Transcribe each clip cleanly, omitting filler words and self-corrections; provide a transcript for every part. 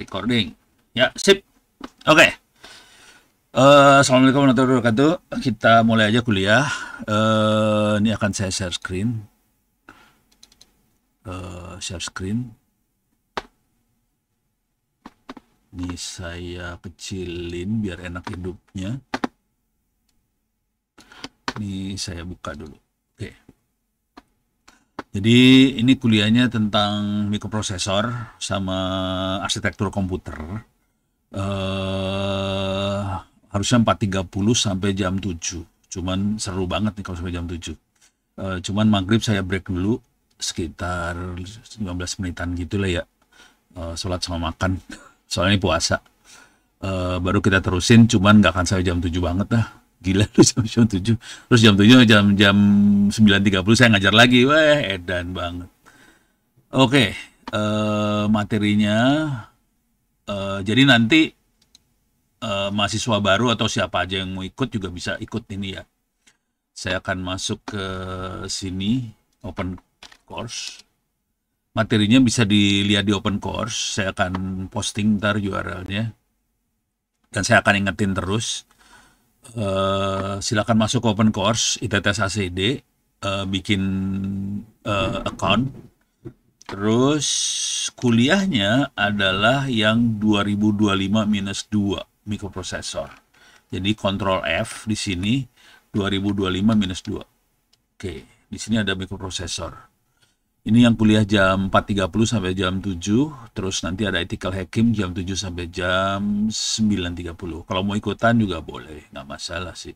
Recording. Ya, sip. Oke. Assalamualaikum warahmatullahi wabarakatuh. Kita mulai aja kuliah. Ini akan saya share screen. Share screen. Ini saya kecilin biar enak hidupnya. Ini saya buka dulu. Oke. Jadi ini kuliahnya tentang mikroprosesor sama arsitektur komputer. Harusnya 4.30 sampai jam 7. Cuman seru banget nih kalau sampai jam 7. Cuman maghrib saya break dulu sekitar 15 menitan gitu lah ya. Sholat sama makan. Soalnya ini puasa. Baru kita terusin, cuman nggak akan sampai jam 7 banget lah. Gila lu jam 7. Terus jam 7 jam 9.30 saya ngajar lagi. Wah, edan banget. Oke, materinya jadi nanti mahasiswa baru atau siapa aja yang mau ikut juga bisa ikut ini ya. Saya akan masuk ke sini open course. Materinya bisa dilihat di open course. Saya akan posting ntar URL-nya. Dan saya akan ingetin terus. Silakan masuk ke open course ITTS ACD, bikin account. Terus kuliahnya adalah yang 2025-2 mikroprosesor. Jadi Ctrl F di sini 2025-2. Oke, di sini ada mikroprosesor. Ini yang kuliah jam 4.30 sampai jam 7, terus nanti ada ethical hacking jam 7 sampai jam 9.30. Kalau mau ikutan juga boleh, nggak masalah sih.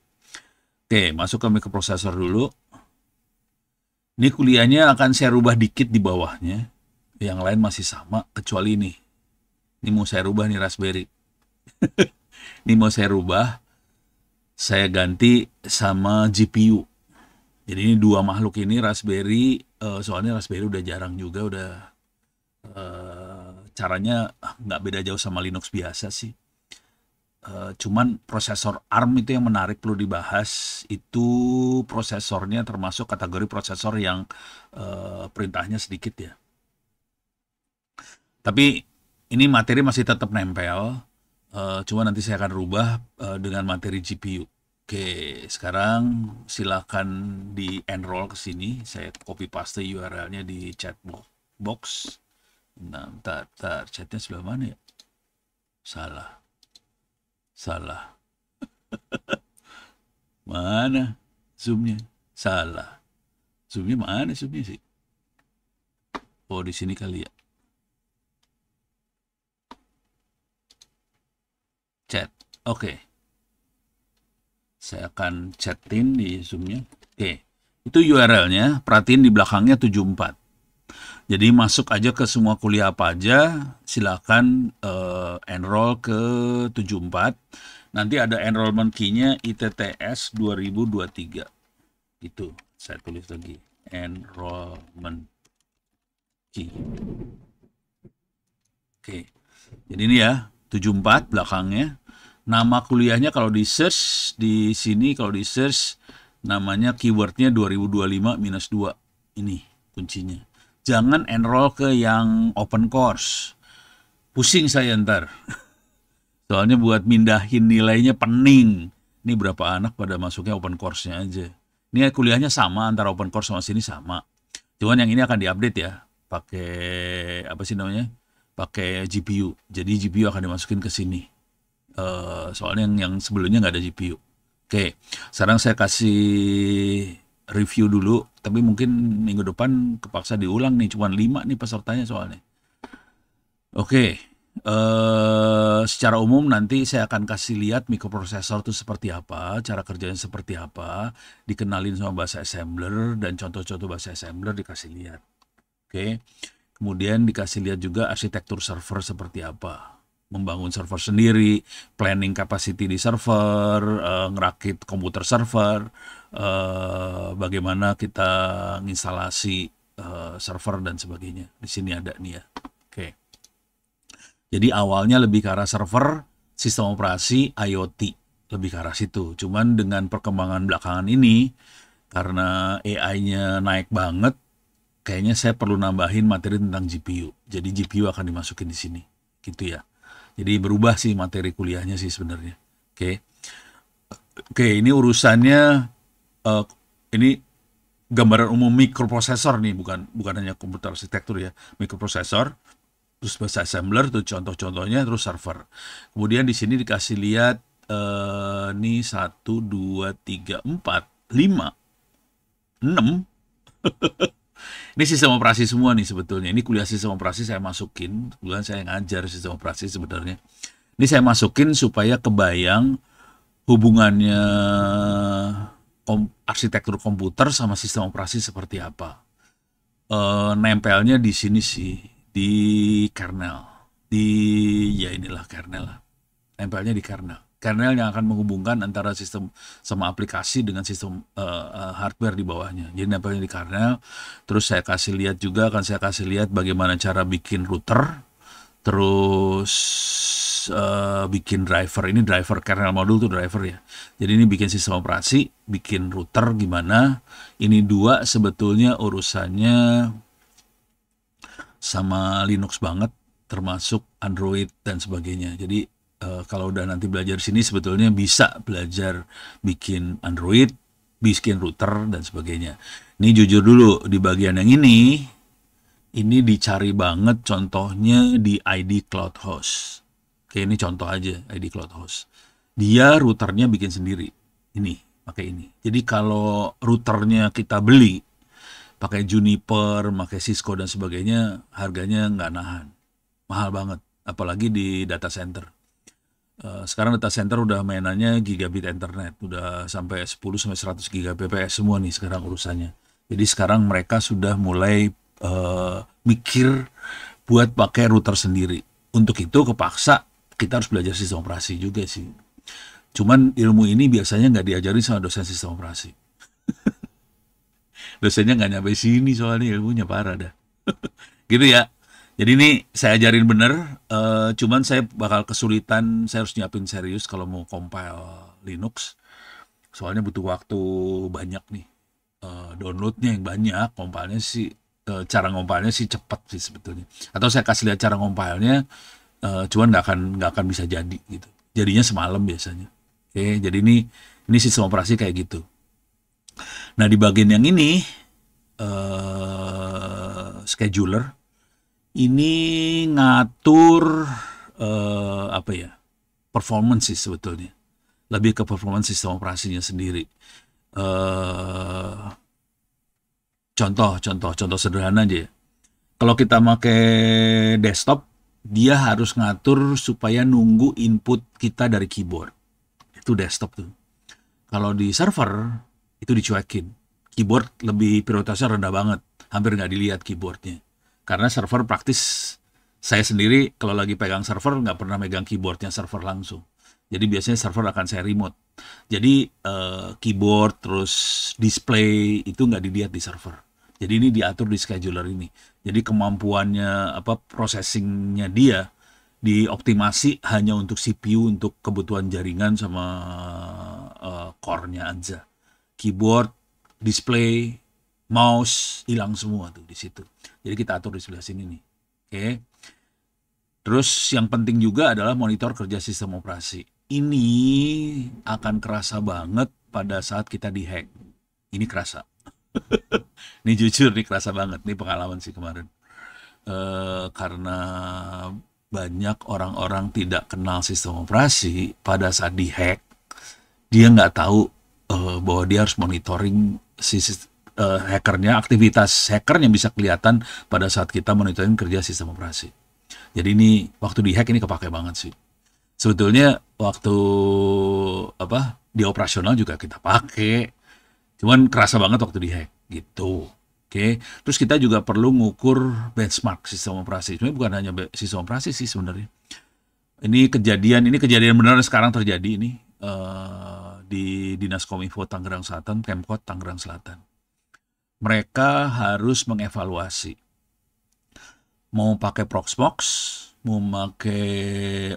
Oke, masuk ke mikroprosesor dulu. Ini kuliahnya akan saya rubah dikit di bawahnya. Yang lain masih sama, kecuali ini. Ini mau saya rubah nih Raspberry. Ini mau saya rubah. Saya ganti sama GPU. Jadi ini dua makhluk ini Raspberry, soalnya Raspberry udah jarang juga, udah caranya nggak beda jauh sama Linux biasa sih. Cuman prosesor ARM itu yang menarik perlu dibahas. Itu prosesornya termasuk kategori prosesor yang perintahnya sedikit ya. Tapi ini materi masih tetap nempel. Cuma nanti saya akan rubah dengan materi GPU. Oke, sekarang silakan di enroll ke sini. Saya copy paste URL-nya di chat box. Nah, bentar, chatnya sebelah mana ya? Salah. Mana zoomnya? Salah. Zoomnya mana zoomnya sih? Oh, di sini kali ya. Chat. Oke. Saya akan chatin di zoomnya. Oke. Itu URL-nya. Perhatiin di belakangnya 74. Jadi masuk aja ke semua kuliah apa aja. Silakan enroll ke 74. Nanti ada enrollment key-nya ITTS 2023. Itu. Saya tulis lagi. Enrollment key. Oke. Jadi ini ya. 74 belakangnya. Nama kuliahnya kalau di search di sini, kalau di search namanya keywordnya 2025-2. Ini kuncinya. Jangan enroll ke yang open course. Pusing saya ntar. Soalnya buat mindahin nilainya pening. Ini berapa anak pada masuknya open course-nya aja. Ini kuliahnya sama antara open course sama sini sama. Cuman yang ini akan diupdate ya. Pakai apa sih namanya? Pakai GPU. Jadi GPU akan dimasukin ke sini. Soalnya yang sebelumnya nggak ada GPU. Oke, sekarang saya kasih review dulu. Tapi mungkin minggu depan kepaksa diulang nih. Cuman 5 nih pesertanya soalnya. Oke, secara umum nanti saya akan kasih lihat mikroprosesor itu seperti apa, cara kerjanya seperti apa, dikenalin sama bahasa assembler dan contoh-contoh bahasa assembler dikasih lihat. Oke. Kemudian dikasih lihat juga arsitektur server seperti apa. Membangun server sendiri, planning capacity di server, ngerakit komputer server, bagaimana kita nginstalasi server dan sebagainya. Di sini ada nih ya. Oke. Jadi awalnya lebih ke arah server, sistem operasi, IoT. Lebih ke arah situ. Cuman dengan perkembangan belakangan ini, karena AI-nya naik banget, kayaknya saya perlu nambahin materi tentang GPU. Jadi GPU akan dimasukin di sini. Gitu ya. Jadi berubah sih materi kuliahnya sih sebenarnya. Oke. Oke, ini urusannya eh, ini gambaran umum mikroprosesor nih, bukan bukan hanya komputer arsitektur ya. Mikroprosesor, terus bahasa assembler tuh contoh-contohnya, terus server. Kemudian di sini dikasih lihat nih 1, 2, 3, 4, 5, 6. Ini sistem operasi semua nih sebetulnya. Ini kuliah sistem operasi saya masukin. Kebetulan saya ngajar sistem operasi sebenarnya. Ini saya masukin supaya kebayang hubungannya arsitektur komputer sama sistem operasi seperti apa. Nempelnya di sini sih, di kernel. Ya inilah kernel lah. Nempelnya di kernel. Kernel yang akan menghubungkan antara sistem sama aplikasi dengan sistem hardware di bawahnya. Jadi nempelnya di kernel. Terus saya kasih lihat juga, akan saya kasih lihat bagaimana cara bikin router. Terus bikin driver. Ini driver, kernel modul tuh driver ya. Jadi ini bikin sistem operasi, bikin router gimana. Ini dua sebetulnya urusannya sama Linux banget, termasuk Android dan sebagainya. Jadi kalau udah nanti belajar sini sebetulnya bisa belajar bikin Android, bikin router dan sebagainya. Ini jujur dulu di bagian yang ini dicari banget contohnya di ID Cloud Host. Oke, ini contoh aja ID Cloud Host. Dia routernya bikin sendiri. Ini, pakai ini. Jadi kalau routernya kita beli, pakai Juniper, pakai Cisco dan sebagainya, harganya nggak nahan. Mahal banget. Apalagi di data center. Sekarang data center udah mainannya gigabit internet. Udah sampai 10-100 Gbps semua nih sekarang urusannya. Jadi sekarang mereka sudah mulai mikir buat pakai router sendiri. Untuk itu kepaksa kita harus belajar sistem operasi juga sih. Cuman ilmu ini biasanya nggak diajarin sama dosen sistem operasi. Dosennya nggak nyampe sini soalnya ilmunya parah dah. Gitu ya. Jadi ini saya ajarin bener, cuman saya bakal kesulitan, saya harus nyiapin serius kalau mau compile Linux. Soalnya butuh waktu banyak nih. Downloadnya yang banyak, compile-nya sih, cara compile-nya sih cepat sih sebetulnya. Atau saya kasih lihat cara compile-nya, cuman nggak akan bisa jadi gitu. Jadinya semalam biasanya. Oke, jadi ini sistem operasi kayak gitu. Nah di bagian yang ini scheduler ini ngatur apa ya, performance sih sebetulnya, lebih ke performance sistem operasinya sendiri. Contoh sederhana aja ya. Kalau kita pakai desktop, dia harus ngatur supaya nunggu input kita dari keyboard. Itu desktop tuh. Kalau di server, itu dicuekin. Keyboard lebih prioritasnya rendah banget. Hampir nggak dilihat keyboardnya. Karena server praktis, saya sendiri kalau lagi pegang server, nggak pernah megang keyboardnya server langsung. Jadi biasanya server akan saya remote. Jadi keyboard, terus display, itu nggak dilihat di server. Jadi ini diatur di scheduler ini. Jadi kemampuannya, processingnya dia, dioptimasi hanya untuk CPU, untuk kebutuhan jaringan sama core-nya aja. Keyboard, display, mouse hilang semua tuh di situ. Jadi kita atur di sebelah sini nih. Oke. Terus yang penting juga adalah monitor kerja sistem operasi. Ini akan kerasa banget pada saat kita dihack. Ini kerasa. Ini jujur nih kerasa banget. Ini pengalaman sih kemarin. Karena banyak orang-orang tidak kenal sistem operasi, pada saat dihack, dia nggak tahu bahwa dia harus monitoring hackernya, aktivitas hackernya bisa kelihatan pada saat kita monitoring kerja sistem operasi. Jadi ini waktu dihack ini kepake banget sih. Sebetulnya waktu di operasional juga kita pakai, cuman kerasa banget waktu dihack gitu. Oke. Terus kita juga perlu ngukur benchmark sistem operasi. Sebenarnya bukan hanya sistem operasi sih sebenarnya. Ini kejadian benar sekarang terjadi ini di Dinas Kominfo Tangerang Selatan, Pemkot Tangerang Selatan. Mereka harus mengevaluasi mau pakai Proxmox, mau pakai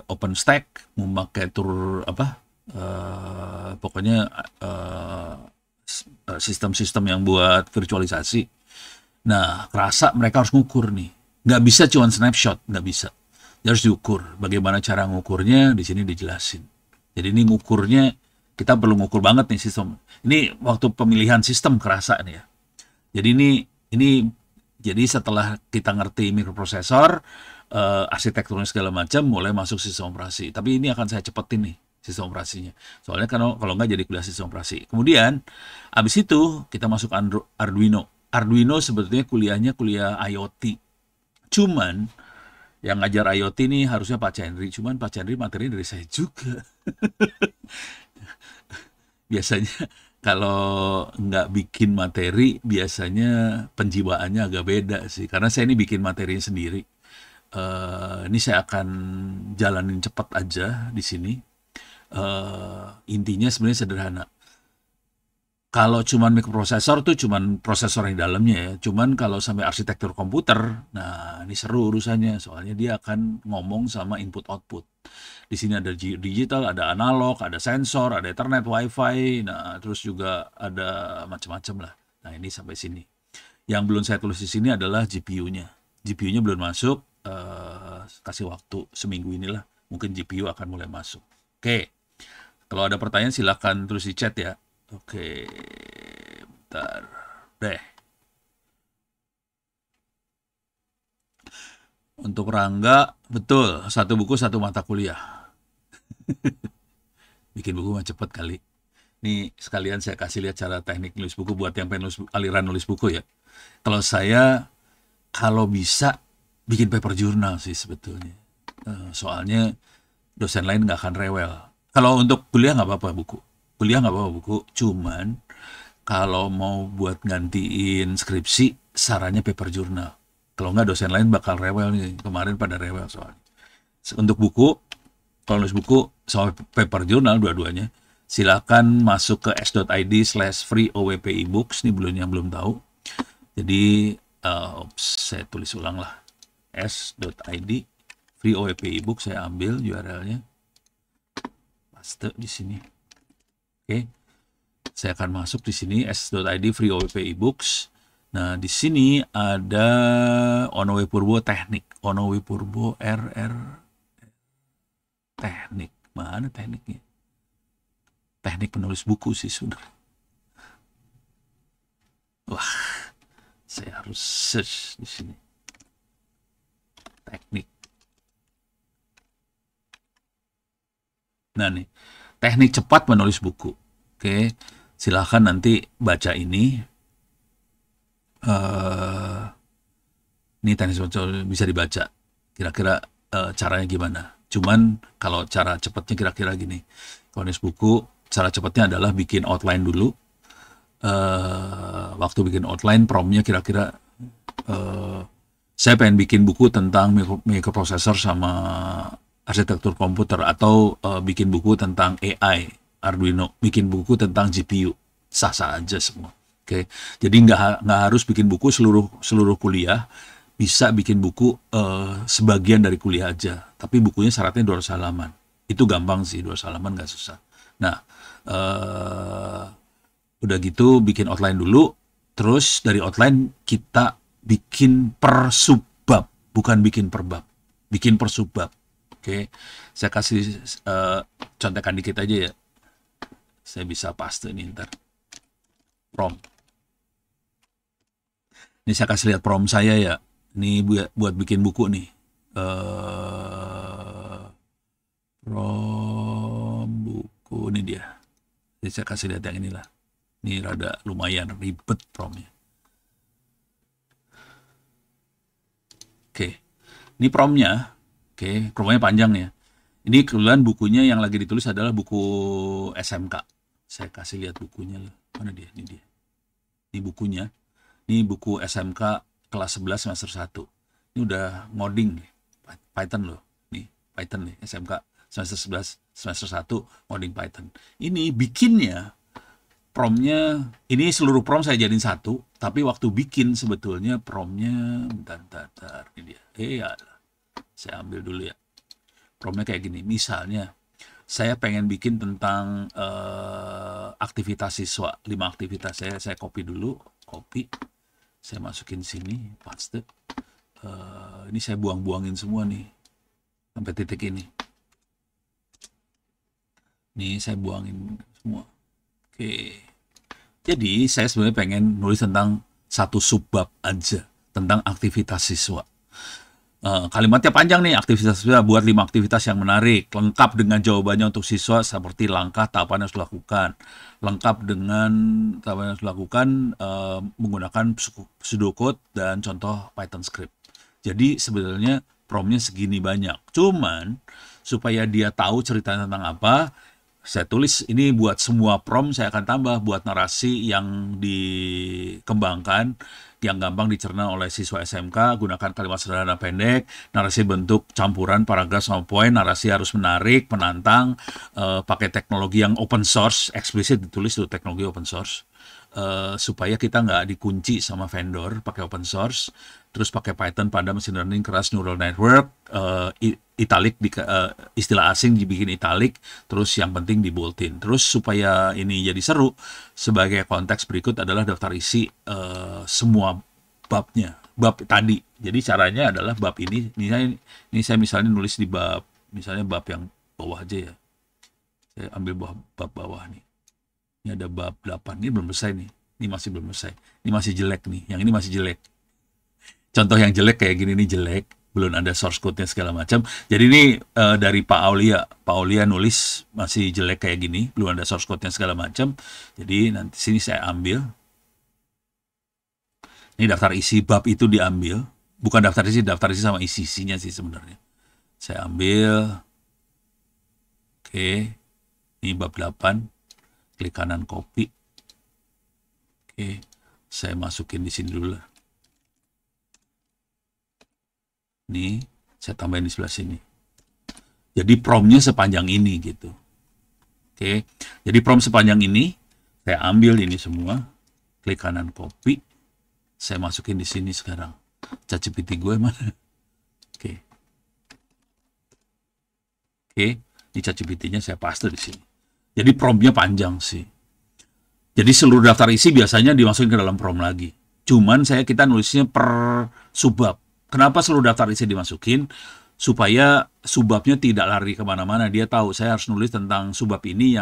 OpenStack, mau pakai pokoknya sistem-sistem yang buat virtualisasi. Nah, kerasa mereka harus ngukur nih. Nggak bisa cuma snapshot, nggak bisa. Harus diukur. Bagaimana cara ngukurnya di sini dijelasin. Jadi ini ngukurnya kita perlu ngukur banget nih sistem. Ini waktu pemilihan sistem kerasa nih ya. Jadi ini jadi setelah kita ngerti mikroprosesor, arsitekturnya segala macam, mulai masuk sistem operasi. Tapi ini akan saya cepetin nih sistem operasinya. Soalnya kalau nggak jadi kuliah sistem operasi. Kemudian abis itu kita masuk Arduino. Arduino sebetulnya kuliahnya kuliah IoT. Cuman yang ngajar IoT nih harusnya Pak Chandri. Cuman Pak Chandri materi dari saya juga. Biasanya kalau nggak bikin materi, biasanya penjiwaannya agak beda sih. Karena saya ini bikin materinya sendiri. Ini saya akan jalanin cepat aja di sini. Intinya sebenarnya sederhana. Kalau cuman mikroprosesor tuh cuman prosesor yang dalamnya ya. Cuman kalau sampai arsitektur komputer, nah ini seru urusannya. Soalnya dia akan ngomong sama input output. Di sini ada digital, ada analog, ada sensor, ada Ethernet, WiFi. Nah terus juga ada macam-macam lah. Nah ini sampai sini. Yang belum saya tulis di sini adalah GPU-nya. GPU-nya belum masuk. Kasih waktu seminggu inilah. Mungkin GPU akan mulai masuk. Oke. Kalau ada pertanyaan silakan tulis di chat ya. Oke, bentar deh. Untuk Rangga, betul, satu buku satu mata kuliah. Bikin buku mah cepet kali. Ini sekalian saya kasih lihat cara teknik nulis buku buat yang pengen aliran nulis buku ya. Kalau saya, kalau bisa bikin paper jurnal sih sebetulnya. Soalnya dosen lain nggak akan rewel. Kalau untuk kuliah nggak apa-apa buku. Kuliah nggak apa-apa buku, cuman kalau mau buat gantiin skripsi, sarannya paper jurnal. Kalau nggak dosen lain bakal rewel nih, kemarin pada rewel soalnya. Untuk buku, kalau nulis buku sama paper jurnal dua-duanya, silakan masuk ke s.id/free OWP ebooks, nih yang belum tahu. Jadi, saya tulis ulang lah, s.id free OWP ebooks, saya ambil URL-nya, paste di sini. Oke, saya akan masuk di sini s.id free OWP ebooks. Nah, di sini ada Onowe Purbo teknik, Onowe Purbo RR teknik. Mana tekniknya? Teknik penulis buku sih sudah. Wah, saya harus search di sini. Teknik. Nah nih, teknik cepat menulis buku. Oke, silahkan nanti baca ini. Ini teknik bisa dibaca. Kira-kira caranya gimana? Cuman kalau cara cepatnya kira-kira gini. Kalau nulis buku, cara cepatnya adalah bikin outline dulu. Waktu bikin outline, prompt-nya kira-kira saya pengen bikin buku tentang mikroprosesor sama arsitektur komputer, atau bikin buku tentang AI, Arduino, bikin buku tentang GPU, sah-sah aja semua. Oke, jadi nggak harus bikin buku seluruh kuliah, bisa bikin buku sebagian dari kuliah aja, tapi bukunya syaratnya 200 halaman. Itu gampang sih, 200 halaman nggak susah. Nah, udah gitu bikin outline dulu, terus dari outline kita bikin per subbab, bukan bikin per bab, bikin per subbab. Oke, saya kasih contekan dikit aja ya. Saya bisa paste nih ntar. Prompt. Ini saya kasih lihat prompt saya ya. Ini buat bikin buku nih. Prompt buku ini dia. Jadi saya kasih lihat yang inilah. Ini rada lumayan ribet promptnya. Oke, ini promptnya. Oke, promptnya panjang ya. Ini kebetulan bukunya yang lagi ditulis adalah buku SMK. Saya kasih lihat bukunya. Mana dia? Ini dia. Ini bukunya. Ini buku SMK kelas 11 semester 1. Ini udah ngoding nih. Python loh. Nih, Python nih. SMK semester 11 semester 1 ngoding Python. Ini bikinnya, promptnya, ini seluruh prompt saya jadiin satu. Tapi waktu bikin sebetulnya promptnya, bentar. Ini dia. Ya. Saya ambil dulu ya. Promptnya kayak gini. Misalnya, saya pengen bikin tentang aktivitas siswa. 5 aktivitas. Saya copy dulu. Copy. Saya masukin sini. Paste. Ini saya buang-buangin semua nih. sampai titik ini. Nih saya buangin semua. Oke. Jadi saya sebenarnya pengen nulis tentang satu subbab aja, tentang aktivitas siswa. Kalimatnya panjang nih, aktivitas siswa, buat 5 aktivitas yang menarik, lengkap dengan jawabannya untuk siswa seperti langkah tahapan yang harus dilakukan, lengkap dengan tahapan yang harus dilakukan menggunakan pseudocode dan contoh Python script. Jadi sebenarnya promnya segini banyak, cuman supaya dia tahu ceritanya tentang apa, saya tulis ini buat semua prom, saya akan tambah buat narasi yang dikembangkan, yang gampang dicerna oleh siswa SMK, gunakan kalimat sederhana pendek, narasi bentuk campuran paragraf sama poin, narasi harus menarik, menantang, pakai teknologi yang open source, eksplisit ditulis itu teknologi open source, supaya kita nggak dikunci sama vendor, pakai open source, terus pakai Python pada mesin learning keras neural network, italic istilah asing dibikin italic, terus yang penting di boldin. Terus supaya ini jadi seru, sebagai konteks berikut adalah daftar isi semua babnya, bab tadi. Jadi caranya adalah bab ini saya misalnya nulis di bab, misalnya bab yang bawah aja ya. Saya ambil bab bawah nih. Ini ada bab 8, ini belum selesai nih. Ini masih belum selesai. Ini masih jelek nih. Yang ini masih jelek. Contoh yang jelek kayak gini nih jelek, belum ada source code-nya segala macam. Jadi ini dari Pak Aulia. Pak Aulia nulis masih jelek kayak gini, belum ada source code-nya segala macam. Jadi nanti sini saya ambil. Ini daftar isi bab itu diambil. Bukan daftar isi sama isi-isinya sih sebenarnya. Saya ambil. Oke. Ini bab 8. Klik kanan copy. Oke. Saya masukin di sini dulu lah. Nih, saya tambahin di sebelah sini. Jadi promnya sepanjang ini gitu. Oke. Jadi prom sepanjang ini, saya ambil ini semua, klik kanan copy, saya masukin di sini sekarang. ChatGPT gue mana? Oke. Oke, ini ChatGPT-nya saya paste di sini. Jadi promnya panjang sih. Jadi seluruh daftar isi biasanya dimasukin ke dalam prom lagi. Cuman kita nulisnya per subbab. Kenapa seluruh daftar isi dimasukin? Supaya subbabnya tidak lari kemana-mana. Dia tahu saya harus nulis tentang subbab ini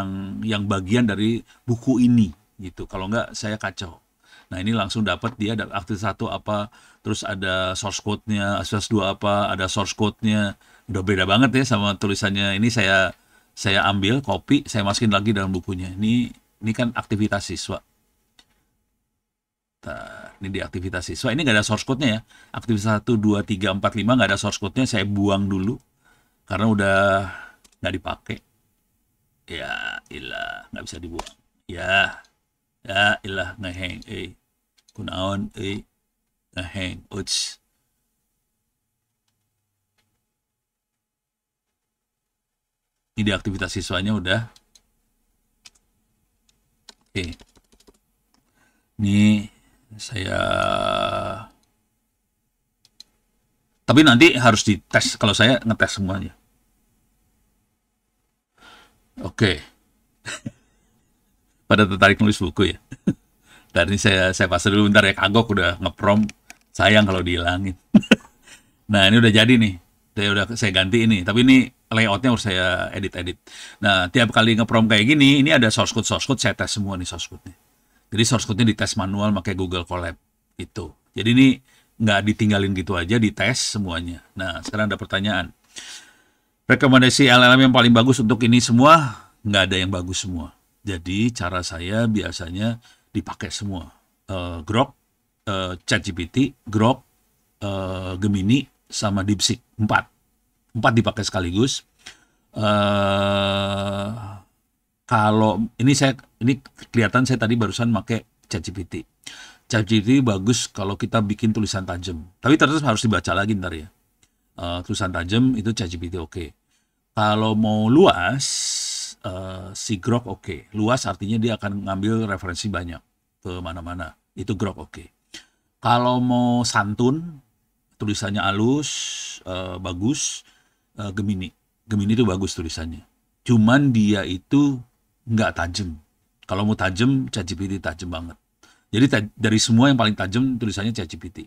yang bagian dari buku ini gitu. Kalau enggak saya kacau. Nah ini langsung dapat dia aktivitas 1 apa, terus ada source code-nya, aktivitas 2 apa, ada source code-nya. Udah beda banget ya sama tulisannya. Ini saya ambil, copy, saya masukin lagi dalam bukunya. Ini kan aktivitas siswa. Ini di aktivitas siswa. Ini nggak ada source code-nya ya. Aktivitas 1, 2, 3, 4, 5 nggak ada source code-nya. Saya buang dulu. Karena udah nggak dipakai. Ya ilah, nggak bisa dibuang. Ya ilah, ngeheng. Kunaon, ngeheng. Uts. Ini di aktivitas siswanya udah. Oke. Ini saya, tapi nanti harus dites. Kalau saya ngetes semuanya. Oke. Pada tertarik nulis buku ya. Dan ini saya pasang dulu bentar ya, kagok udah ngeprom. Sayang kalau dihilangin. Nah ini udah jadi nih. Saya ganti ini. Tapi ini layoutnya harus saya edit. Nah tiap kali ngeprom kayak gini, ini ada source code saya tes semua nih source code-nya. Jadi source code-nya dites manual pakai Google Colab itu. Jadi ini nggak ditinggalin gitu aja, dites semuanya. Nah sekarang ada pertanyaan. Rekomendasi LLM yang paling bagus untuk ini semua, nggak ada yang bagus semua. Jadi cara saya biasanya dipakai semua. Grok, ChatGPT, Grok, Gemini, sama DeepSeek. 4 dipakai sekaligus. Kalau ini kelihatan saya tadi barusan pakai ChatGPT. ChatGPT bagus kalau kita bikin tulisan tajam. Tapi terus harus dibaca lagi ntar ya. Tulisan tajam itu ChatGPT oke. Kalau mau luas, si Grok oke. Luas artinya dia akan ngambil referensi banyak ke mana-mana. Itu Grok oke. Kalau mau santun, tulisannya halus, bagus, Gemini itu bagus tulisannya. Cuman dia itu nggak tajam. Kalau mau tajam, ChatGPT tajam banget. Jadi dari semua yang paling tajam tulisannya ChatGPT.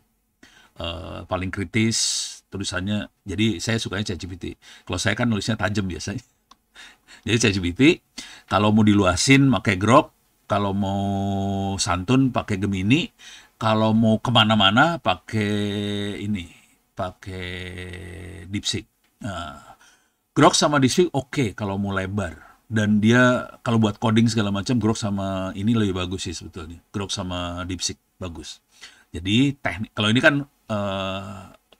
Paling kritis, tulisannya. Jadi saya sukanya ChatGPT. Kalau saya kan nulisnya tajam biasanya. Jadi ChatGPT, kalau mau diluasin pakai Grok, kalau mau santun pakai Gemini, kalau mau kemana-mana pakai ini, pakai DeepSeek. Nah, Grok sama DeepSeek oke kalau mau lebar. Dan dia kalau buat coding segala macam, Grok sama ini lebih bagus sih sebetulnya. Grok sama DeepSeek bagus. Jadi teknik, kalau ini kan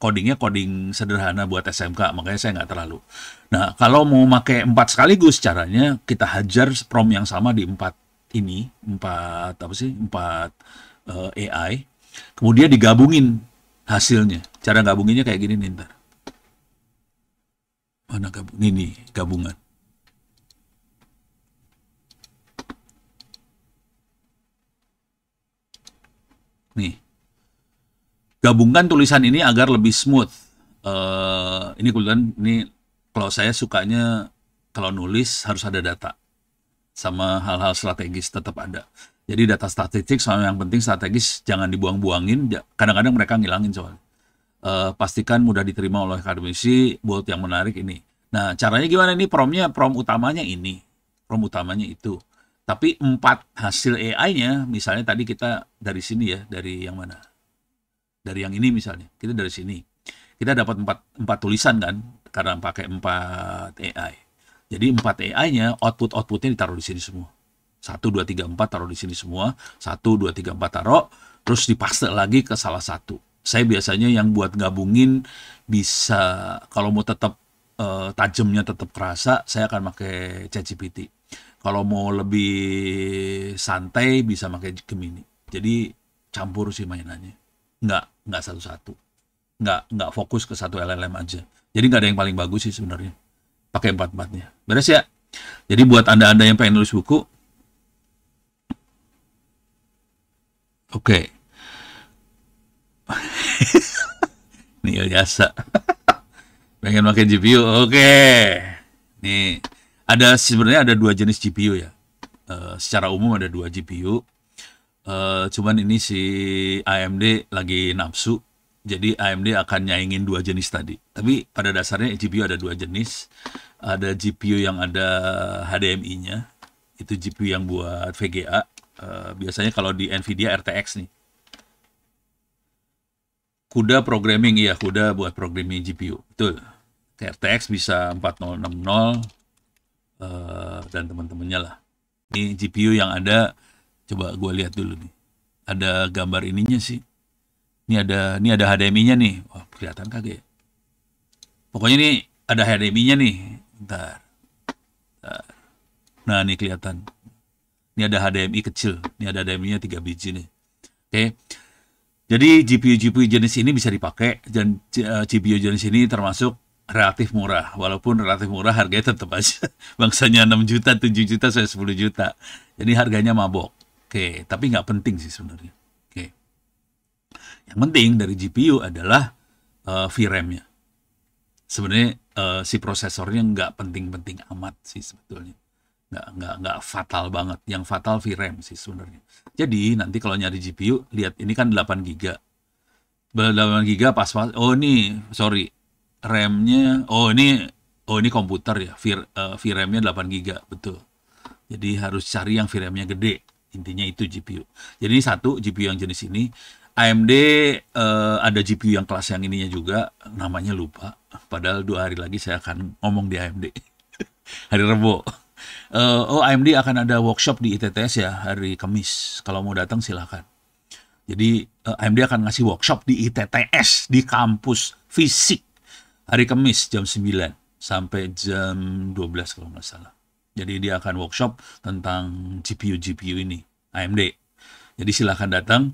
codingnya coding sederhana buat SMK, makanya saya nggak terlalu. Nah, kalau mau pakai 4 sekaligus, caranya kita hajar prompt yang sama di 4 ini, 4 apa sih, 4 AI, kemudian digabungin hasilnya. Cara gabunginnya kayak gini nih ntar. Mana gabung? Ini nih, gabungan. Nih, gabungkan tulisan ini agar lebih smooth. Ini kebetulan ini kalau saya sukanya kalau nulis harus ada data sama hal-hal strategis tetap ada. Jadi data statistik sama yang penting strategis jangan dibuang-buangin. Kadang-kadang mereka ngilangin soalnya. Pastikan mudah diterima oleh akademisi, buat yang menarik ini. Nah, caranya gimana nih? Prompt utamanya ini, prompt utamanya itu. Tapi 4 hasil AI-nya, misalnya tadi kita dari sini ya, dari yang mana? Dari yang ini misalnya, kita dari sini. Kita dapat 4 tulisan kan, karena pakai 4 AI. Jadi 4 AI-nya, outputnya ditaruh di sini semua. 1, 2, 3, 4 taruh di sini semua. 1, 2, 3, 4 taruh, terus dipaste lagi ke salah satu. Saya biasanya yang buat gabungin bisa, kalau mau tetap tajamnya tetap kerasa, saya akan pakai ChatGPT. Kalau mau lebih santai bisa pakai Gemini. Jadi campur sih mainannya. Nggak satu-satu. Nggak fokus ke satu LLM aja. Jadi nggak ada yang paling bagus sih sebenarnya. Pakai 4-4-nya. Beres ya? Jadi buat Anda-Anda yang pengen nulis buku, oke. Ini biasa. Pengen pakai GPU, oke. Nih, sebenarnya ada 2 jenis GPU ya. Secara umum ada 2 GPU. Cuman ini si AMD lagi nafsu. Jadi AMD akan nyaingin 2 jenis tadi. Tapi pada dasarnya GPU ada 2 jenis. Ada GPU yang ada HDMI-nya. Itu GPU yang buat VGA. Biasanya kalau di Nvidia RTX nih. CUDA programming, iya CUDA buat programming GPU, betul. RTX bisa 4060 dan teman-temannya lah. Ini GPU yang ada, coba gue lihat dulu nih. Ada gambar ininya sih. Ini ada HDMI-nya nih. Wah, kelihatan kagak ya? Pokoknya ini ada HDMI-nya nih. Bentar. Nah, ini kelihatan. Ini ada HDMI kecil. Ini ada HDMI-nya 3 biji nih. Oke. Jadi GPU jenis ini bisa dipakai, dan GPU jenis ini termasuk relatif murah. Walaupun relatif murah, harganya tetap aja bangsanya 6 juta, 7 juta, sampai 10 juta. Jadi harganya mabok. Oke, tapi nggak penting sih sebenarnya. Oke. Yang penting dari GPU adalah VRAM-nya. Sebenarnya si prosesornya nggak penting-penting amat sih sebetulnya. Nggak fatal banget. Yang fatal VRAM sih sebenarnya. Jadi nanti kalau nyari GPU, lihat ini kan 8 GB. 8 GB pas-pas. Oh ini, sorry. RAM-nya, oh ini komputer ya. VRAM-nya 8 GB, betul. Jadi harus cari yang VRAM-nya gede. Intinya itu GPU. Jadi satu GPU yang jenis ini. AMD ada GPU yang kelas yang ininya juga. Namanya lupa. Padahal 2 hari lagi saya akan ngomong di AMD. Hari Rebo. AMD akan ada workshop di ITTS ya hari Kamis. Kalau mau datang silahkan. Jadi AMD akan ngasih workshop di ITTS di kampus fisik hari Kamis jam 9 sampai jam 12 kalau nggak salah. Jadi dia akan workshop tentang GPU ini AMD. Jadi silahkan datang.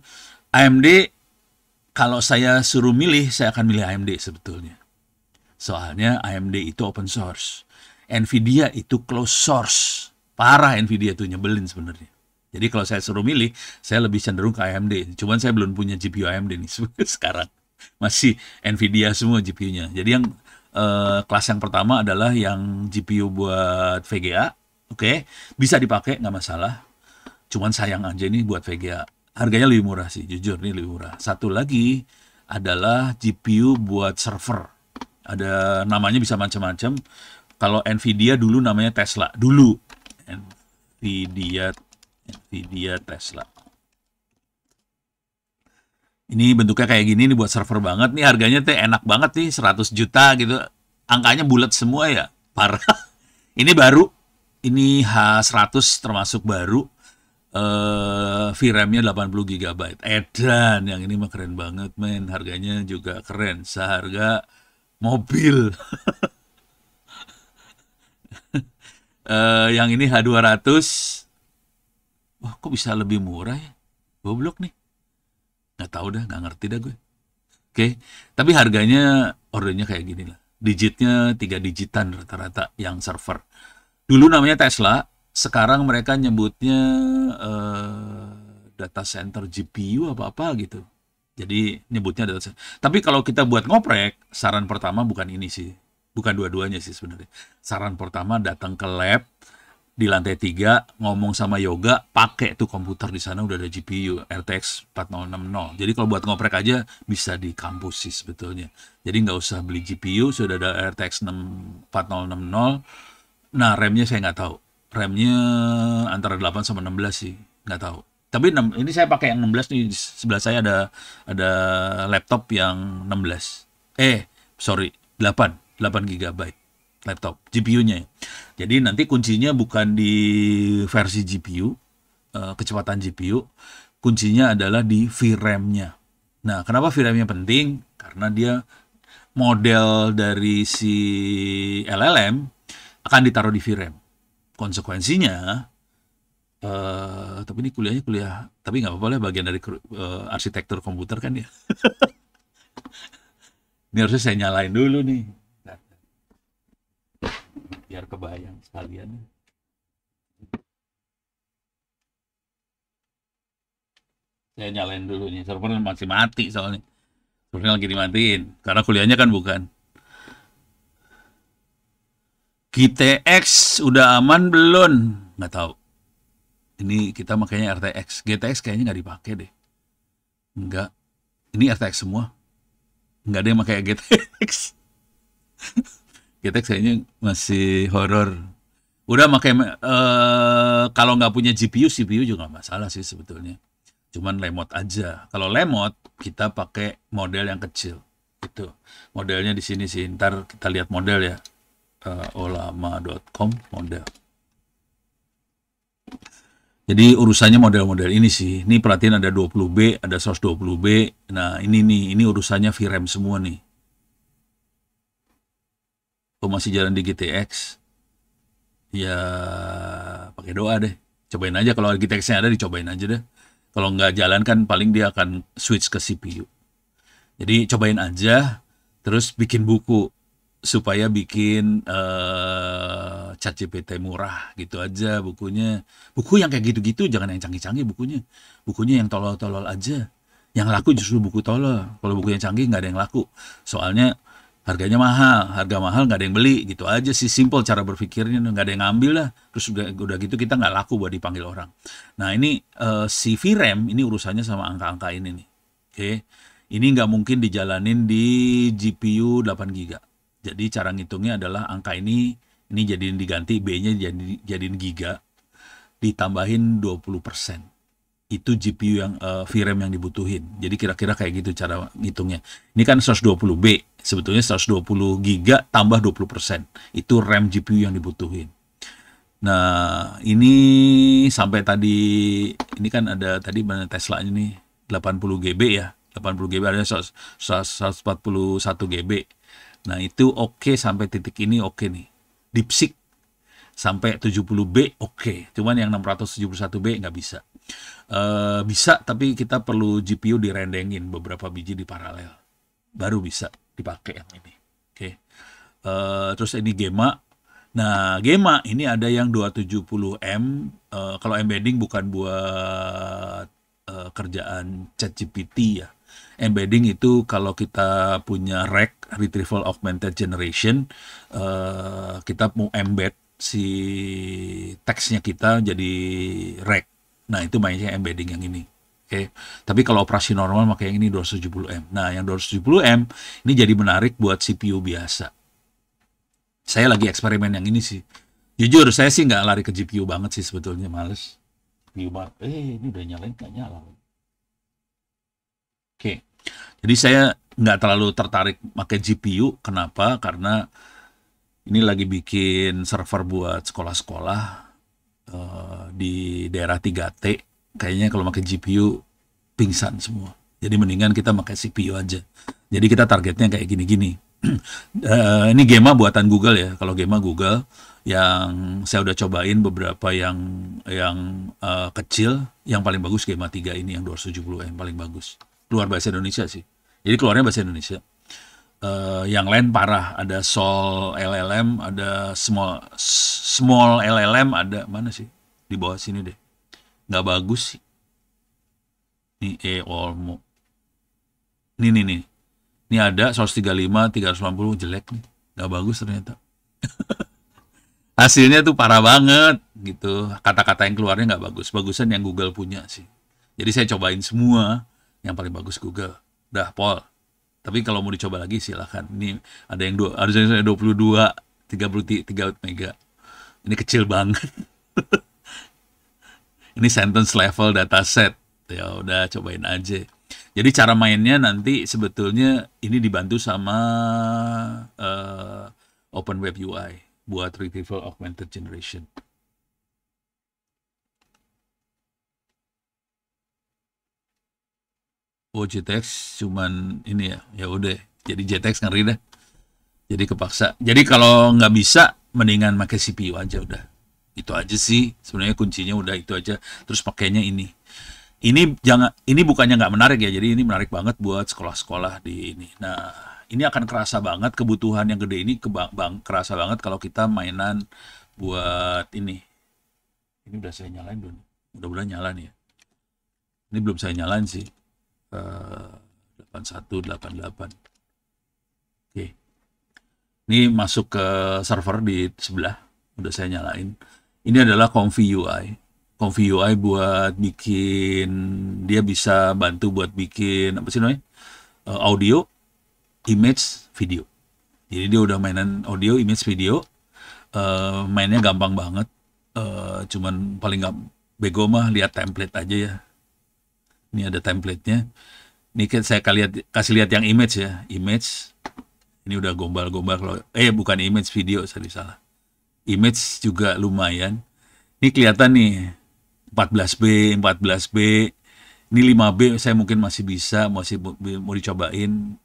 AMD, kalau saya suruh milih, saya akan milih AMD sebetulnya. Soalnya AMD itu open source. Nvidia itu closed source. Parah Nvidia itu, nyebelin sebenarnya. Jadi kalau saya suruh milih, saya lebih cenderung ke AMD. Cuman saya belum punya GPU AMD nih sekarang. Masih Nvidia semua GPU-nya. Jadi yang kelas yang pertama adalah yang GPU buat VGA. Oke, bisa dipakai, nggak masalah. Cuman sayang aja nih buat VGA. Harganya lebih murah sih, jujur nih lebih murah. Satu lagi, adalah GPU buat server. Ada namanya bisa macam-macam. Kalau Nvidia dulu namanya Tesla. Dulu Nvidia Tesla. Ini bentuknya kayak gini nih buat server banget nih, harganya tuh enak banget nih 100 juta gitu. Angkanya bulat semua ya. Parah. Ini baru. Ini H100 termasuk baru. VRAM-nya 80 GB. Edan, yang ini mah keren banget, men. Harganya juga keren, seharga mobil. Yang ini H200. Wah, kok bisa lebih murah ya? Goblok nih. Nggak tahu dah, nggak ngerti dah gue. Oke, tapi harganya ordernya kayak gini lah. Digitnya 3 digitan rata-rata yang server. Dulu namanya Tesla, sekarang mereka nyebutnya data center GPU apa-apa gitu. Jadi nyebutnya data center. Tapi kalau kita buat ngoprek, saran pertama bukan ini sih. Bukan dua-duanya sih sebenarnya. Saran pertama datang ke lab di lantai 3, ngomong sama Yoga, pakai tuh komputer di sana udah ada GPU RTX 4060. Jadi kalau buat ngoprek aja bisa di kampus sih sebetulnya. Jadi nggak usah beli GPU, sudah ada RTX 4060. Nah, RAM-nya saya nggak tahu. RAM-nya antara 8 sama 16 sih, nggak tahu. Tapi ini saya pakai yang 16 nih, di sebelah saya ada laptop yang 16. Sorry, 8 GB laptop GPU-nya. Jadi nanti kuncinya bukan di versi GPU, kecepatan GPU, kuncinya adalah di VRAM-nya. Nah, kenapa VRAM-nya penting? Karena dia model dari si LLM akan ditaruh di VRAM. Konsekuensinya, tapi ini kuliah, tapi nggak apa-apa lah, bagian dari arsitektur komputer kan ya. Ini harusnya saya nyalain dulu nih. Biar kebayang sekalian. Saya nyalain dulu nih, server masih mati soalnya. Servernya lagi dimatiin, karena kuliahnya kan bukan. GTX udah aman belum? Nggak tahu. Ini kita makanya RTX. GTX kayaknya nggak dipakai deh. Nggak. Ini RTX semua. Nggak ada yang pakai GTX. GTX kayaknya masih horor. Udah pakai kalau nggak punya GPU, CPU juga nggak masalah sih sebetulnya. Cuman lemot aja. Kalau lemot kita pakai model yang kecil. Itu modelnya di sini sih. Ntar kita lihat model ya. Olama.com model. Jadi urusannya model-model ini sih. Ini perhatiin ada 20B, ada 120B. Nah ini nih, ini urusannya VRAM semua nih. Kalau masih jalan di GTX, ya pakai doa deh. Cobain aja, kalau GTX-nya ada dicobain aja deh. Kalau nggak jalan kan paling dia akan switch ke CPU. Jadi cobain aja, terus bikin buku supaya bikin ChatGPT murah gitu aja bukunya. Buku yang kayak gitu-gitu, jangan yang canggih-canggih bukunya. Bukunya yang tolol-tolol aja. Yang laku justru buku tolol. Kalau buku yang canggih nggak ada yang laku. Soalnya harganya mahal, harga mahal nggak ada yang beli, gitu aja sih, simple cara berpikirnya, nggak ada yang ngambil lah, terus udah gitu kita nggak laku buat dipanggil orang. Nah ini si VRAM ini urusannya sama angka-angka ini nih, oke? Ini nggak mungkin dijalanin di GPU 8 GB. Jadi cara ngitungnya adalah angka ini jadiin diganti, B-nya jadiin giga, ditambahin 20%. Itu GPU yang VRAM yang dibutuhin. Jadi kira-kira kayak gitu cara ngitungnya. Ini kan 120B, sebetulnya 120 giga tambah 20%. Itu RAM GPU yang dibutuhin. Nah, ini sampai tadi, ini kan ada tadi Tesla ini 80 GB ya. 80 GB ada 141 GB. Nah, itu oke sampai titik ini oke nih. DeepSeek sampai 70B oke. Cuman yang 671B nggak bisa. Bisa, tapi kita perlu GPU direndengin beberapa biji di paralel. Baru bisa dipakai yang ini. Oke. Terus ini Gemma. Nah, Gemma ini ada yang 270M. Kalau embedding bukan buat kerjaan ChatGPT ya. Embedding itu kalau kita punya RAG, Retrieval Augmented Generation, kita mau embed si teksnya kita jadi RAG. Nah, itu mainnya embedding yang ini. Oke. Tapi kalau operasi normal pakai yang ini 270M. Nah, yang 270M ini jadi menarik buat CPU biasa. Saya lagi eksperimen yang ini sih. Jujur, saya sih nggak lari ke GPU banget sih sebetulnya, males. GPU banget. Ini udah nyalain nggak nyala. Oke. Jadi saya nggak terlalu tertarik pakai GPU. Kenapa? Karena ini lagi bikin server buat sekolah-sekolah di daerah 3T. Kayaknya kalau pakai GPU pingsan semua. Jadi mendingan kita pakai CPU aja. Jadi kita targetnya kayak gini-gini. Ini Gemma buatan Google ya. Kalau Gemma Google yang saya udah cobain beberapa yang kecil, yang paling bagus Gemma 3 ini yang 270 yang paling bagus. Keluar bahasa Indonesia sih. Jadi keluarnya bahasa Indonesia. Yang lain parah, ada Sol LLM, ada small LLM, ada mana sih? Di bawah sini deh. Nggak bagus sih. Ini Olmo. Nih. Ini ada 135, 380 jelek nih. Nggak bagus ternyata. Hasilnya tuh parah banget gitu. Kata-kata yang keluarnya nggak bagus. Bagusan yang Google punya sih. Jadi saya cobain semua. Yang paling bagus Google. Udah, Paul. Tapi kalau mau dicoba lagi silahkan. Ini ada yang 22, 33 mega. Ini kecil banget. Ini sentence level dataset. Ya udah cobain aja. Jadi cara mainnya nanti sebetulnya ini dibantu sama Open Web UI buat Retrieval Augmented Generation. Oh, JTX cuman ini ya udah. Jadi JTX ngeri dah. Jadi kepaksa. Jadi kalau nggak bisa, mendingan pakai CPU aja udah. Itu aja sih. Sebenarnya kuncinya udah itu aja. Terus pakainya ini. Ini bukannya nggak menarik ya. Jadi ini menarik banget buat sekolah-sekolah di ini. Nah, ini akan kerasa banget kebutuhan yang gede ini kerasa banget kalau kita mainan buat ini. Ini udah saya nyalain belum? Mudah-mudahan nyala nih ya. Ini belum saya nyalain sih. 8188. Oke. Ini masuk ke server di sebelah. Udah saya nyalain. Ini adalah Comfy UI. Comfy UI buat bikin, dia bisa bantu buat bikin apa sih namanya? Audio, image, video. Jadi dia udah mainan audio, image, video. Mainnya gampang banget. Cuman paling nggak bego mah lihat template aja ya. Ini ada template-nya. Ini saya kasih lihat yang image ya, image. Ini udah gombal-gombal kalau bukan image, video, saya salah. Image juga lumayan. Ini kelihatan nih 14B, 14B. Ini 5B saya mungkin masih bisa, masih mau dicobain.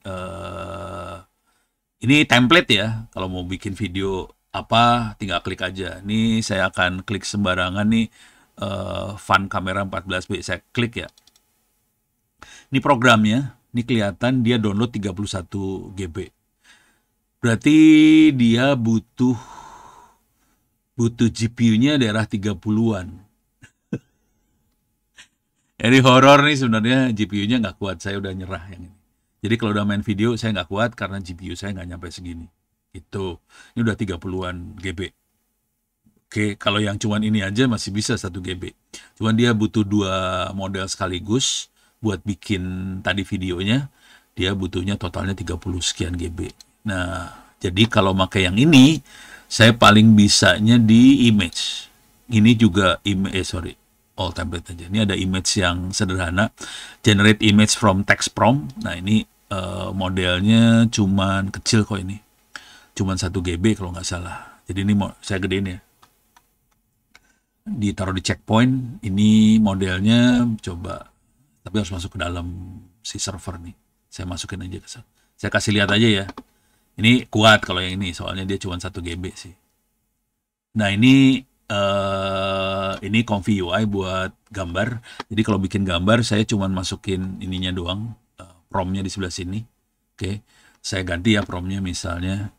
Ini template ya. Kalau mau bikin video apa, tinggal klik aja. Ini saya akan klik sembarangan nih, Fun Camera 14B. Saya klik ya. Ini programnya, ini kelihatan dia download 31 GB. Berarti dia butuh GPU-nya daerah 30-an. Jadi horor nih sebenarnya, GPU-nya nggak kuat, saya udah nyerah yang ini. Jadi kalau udah main video saya nggak kuat karena GPU saya nggak nyampe segini. Itu, ini udah 30-an GB. Oke, kalau yang cuman ini aja masih bisa 1 GB. Cuman dia butuh 2 model sekaligus. Buat bikin tadi videonya, dia butuhnya totalnya 30 sekian GB. Nah, jadi kalau pakai yang ini, saya paling bisanya di image. Ini juga all template aja. Ini ada image yang sederhana, generate image from text prompt. Nah, ini modelnya cuman kecil kok ini. Cuman 1 GB kalau nggak salah. Jadi ini saya gedein ya. Ditaruh di checkpoint, ini modelnya coba. Tapi harus masuk ke dalam si server nih. Saya masukin aja ke sana. Saya kasih lihat aja ya. Ini kuat kalau yang ini, soalnya dia cuma 1 GB sih. Nah ini Comfy UI buat gambar. Jadi kalau bikin gambar, saya cuma masukin ininya doang, promnya di sebelah sini. Oke, saya ganti ya promnya misalnya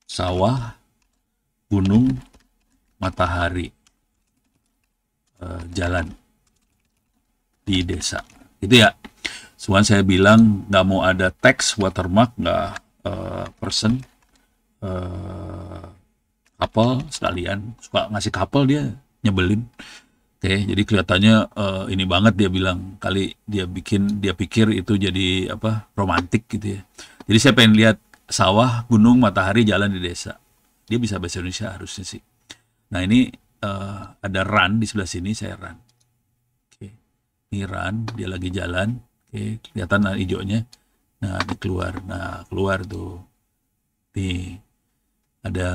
sawah, gunung, matahari. Jalan di desa itu ya. Cuman saya bilang nggak mau ada teks, watermark, nggak person, couple sekalian. Suka ngasih couple dia nyebelin. Oke, jadi kelihatannya ini banget dia bilang kali dia pikir itu jadi apa romantik gitu ya. Jadi saya pengen lihat sawah, gunung, matahari, jalan di desa. Dia bisa bahasa Indonesia harusnya sih. Nah ini ada run di sebelah sini saya run. Oke, ini run dia lagi jalan. Oke, kelihatan hijaunya. Nah ini keluar. Nah keluar tuh. Nih ada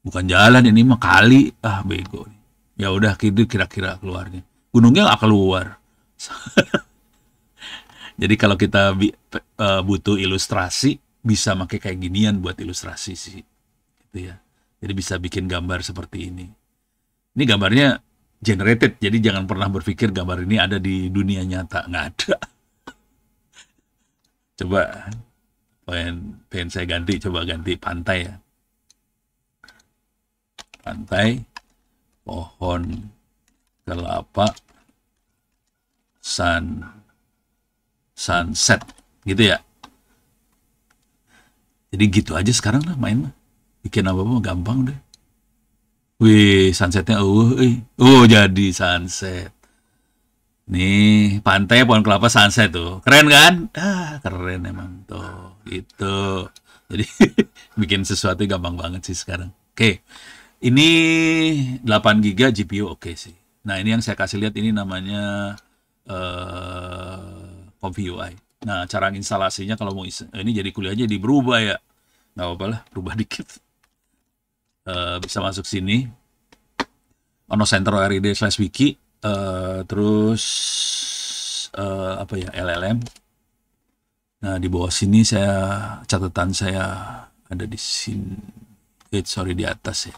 bukan jalan ini mah kali. Ah bego nih. Ya udah gitu kira-kira keluarnya. Gunungnya nggak keluar. Jadi kalau kita butuh ilustrasi, bisa pakai kayak ginian buat ilustrasi sih, gitu ya. Jadi bisa bikin gambar seperti ini. Ini gambarnya generated, jadi jangan pernah berpikir gambar ini ada di dunia nyata, nggak ada. Coba pengen saya ganti, coba ganti pantai ya. Pantai, pohon kelapa, sunset, gitu ya. Jadi gitu aja sekarang lah main mah. Bikin apa-apa gampang deh. Wih, sunsetnya, jadi sunset. Nih, pantai pohon kelapa sunset tuh. Keren kan? Ah, keren emang tuh. Gitu. Jadi bikin sesuatu gampang banget sih sekarang. Oke. Ini 8 GB GPU oke sih. Nah, ini yang saya kasih lihat ini namanya Comfy UI. Nah, cara instalasinya kalau mau ini jadi kuliahnya di berubah ya. Nggak apa-apa lah, berubah dikit. Bisa masuk sini. Ono Center RID/wiki. Terus apa ya LLM. Nah di bawah sini catatan saya ada di sini. Sorry di atas ya.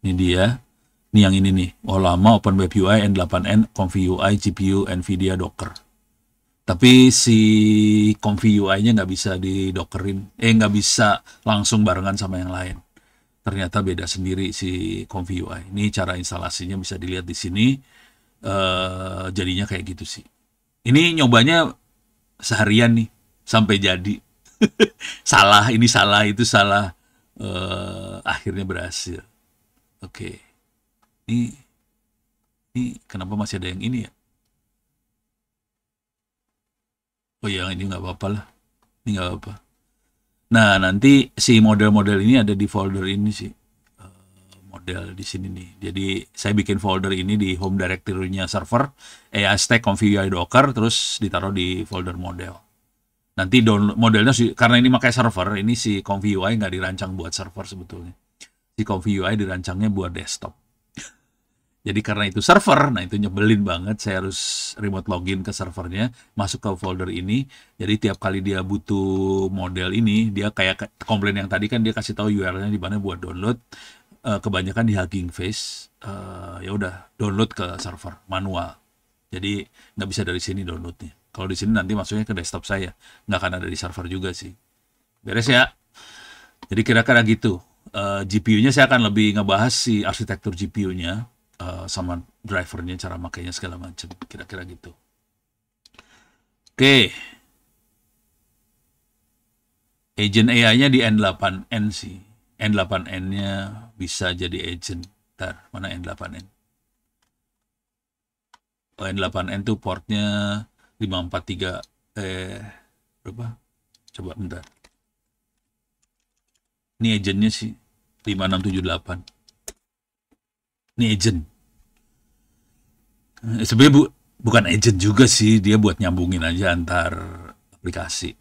Ini dia. Ini yang ini nih. Lama Open Web UI N8N Comfy UI GPU Nvidia Docker. Tapi si Comfy UI-nya nggak bisa di-dockerin. Nggak bisa langsung barengan sama yang lain. Ternyata beda sendiri si Comfy UI. Ini cara instalasinya bisa dilihat di sini. Jadinya kayak gitu sih. Ini nyobanya seharian nih sampai jadi. Salah, ini salah, itu salah. Akhirnya berhasil. Oke. Ini kenapa masih ada yang ini ya? Oh ya, ini nggak apa-apa lah. Ini nggak apa-apa. Nah, nanti si model-model ini ada di folder ini sih. Model di sini nih. Jadi saya bikin folder ini di home directory-nya server, AI Stack Config UI Docker, terus ditaruh di folder model. Nanti download modelnya sih, karena ini pakai server, ini si Config UI nggak dirancang buat server sebetulnya. Si Config UI dirancangnya buat desktop. Jadi karena itu server, nah itu nyebelin banget. Saya harus remote login ke servernya, masuk ke folder ini. Jadi tiap kali dia butuh model ini, dia kayak komplain yang tadi kan dia kasih tahu URL-nya di mana buat download. Kebanyakan di Hugging Face. Ya udah download ke server manual. Jadi nggak bisa dari sini downloadnya. Kalau di sini nanti masuknya ke desktop saya, nggak akan ada di server juga sih. Beres ya. Jadi kira-kira gitu. GPU-nya saya akan lebih ngebahas si arsitektur GPU-nya. Sama drivernya, cara makainya segala macam, kira-kira gitu. Oke, agent AI-nya di N8N sih. N8N-nya bisa jadi agent. Ntar, mana N8N? Oh, N8N tuh portnya 543 berapa? Coba bentar. Ini agentnya sih 5678. Ini agent. Sebenarnya bukan agent juga sih, dia buat nyambungin aja antar aplikasi.